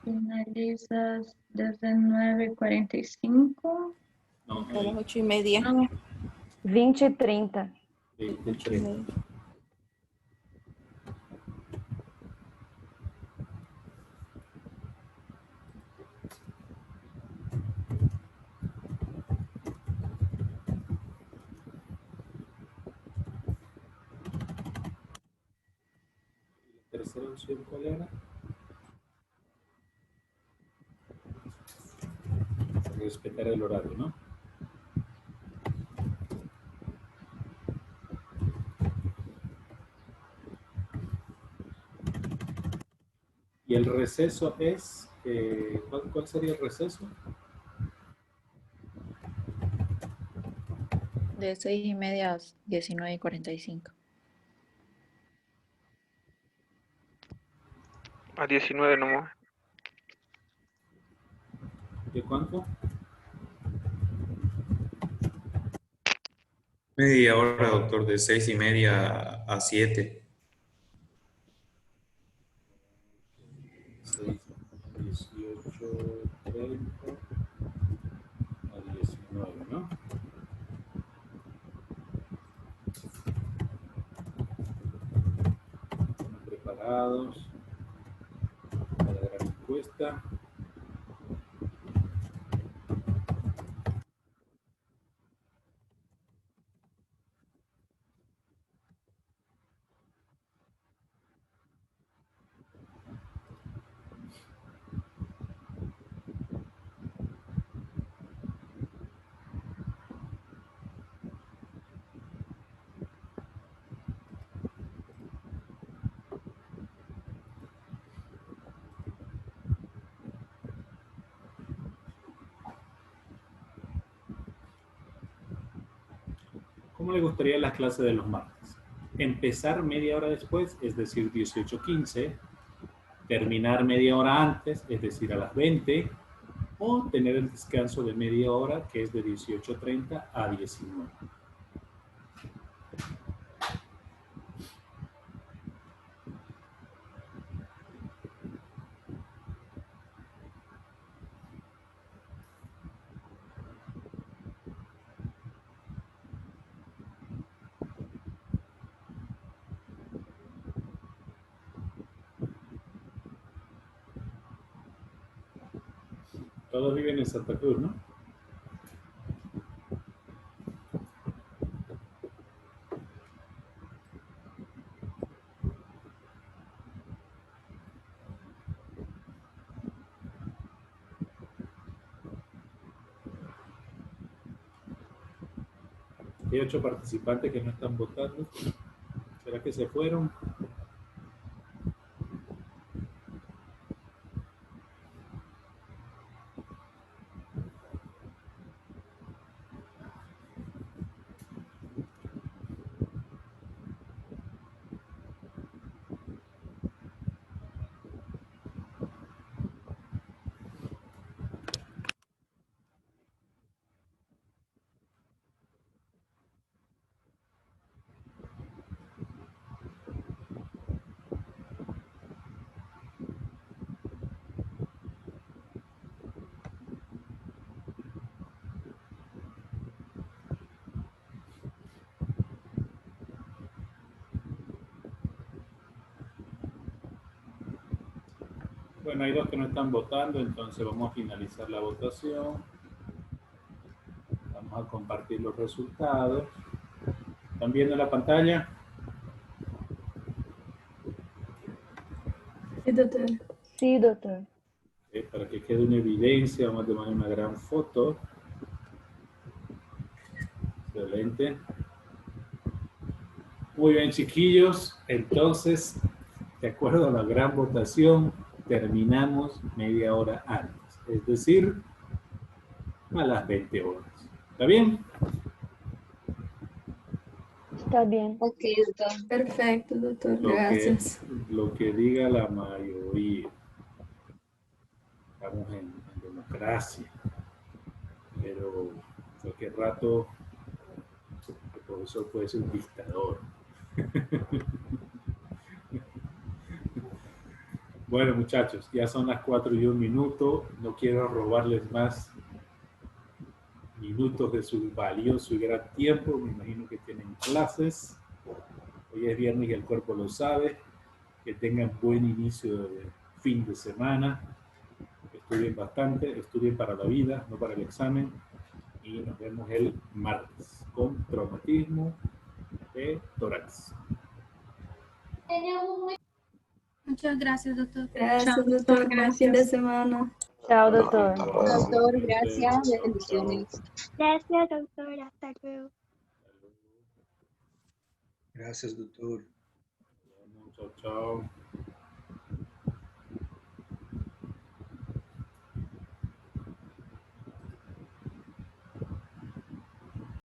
Finalizas desde 9:45. No, A las 8:30. No. 20:30. 20:30. ¿La tercera opción cuál era? Respetar el horario, ¿no? Y el receso es, ¿cuál sería el receso? De 6:30 a 19:45. A 19 nomás. ¿De cuánto? Media hora, doctor, de 6:30 a 7. 6, 18:30 a 19, ¿no? Estamos preparados para la gran encuesta. ¿Cómo le gustaría las clases de los martes? Empezar media hora después, es decir, 18:15, terminar media hora antes, es decir, a las 20, o tener el descanso de media hora, que es de 18:30 a 19. Todos viven en Santa Cruz, ¿no? Hay 8 participantes que no están votando. ¿Será que se fueron? Bueno, hay dos que no están votando, entonces vamos a finalizar la votación. Vamos a compartir los resultados. ¿Están viendo la pantalla? Sí, doctor. Sí, doctor. Para que quede una evidencia, vamos a tomar una gran foto. Excelente. Muy bien, chiquillos. Entonces, de acuerdo a la gran votación, terminamos media hora antes. Es decir, a las 20 horas. ¿Está bien? Está bien. Ok, doctor. Perfecto, doctor. Gracias. Lo que diga la mayoría. Estamos en democracia. Pero cualquier rato el profesor puede ser un dictador. Bueno, muchachos, ya son las 4:01. No quiero robarles más minutos de su valioso y gran tiempo. Me imagino que tienen clases. Hoy es viernes y el cuerpo lo sabe. Que tengan buen inicio de fin de semana. Estudien bastante, estudien para la vida, no para el examen. Y nos vemos el martes con traumatismo de tórax. Muchas gracias, doctor. Gracias, Chao, doctor. Buen fin de semana. Chao, doctor. Doctor, gracias. Bendiciones. Gracias, doctora. Hasta luego. Gracias, doctor. Chao, chao.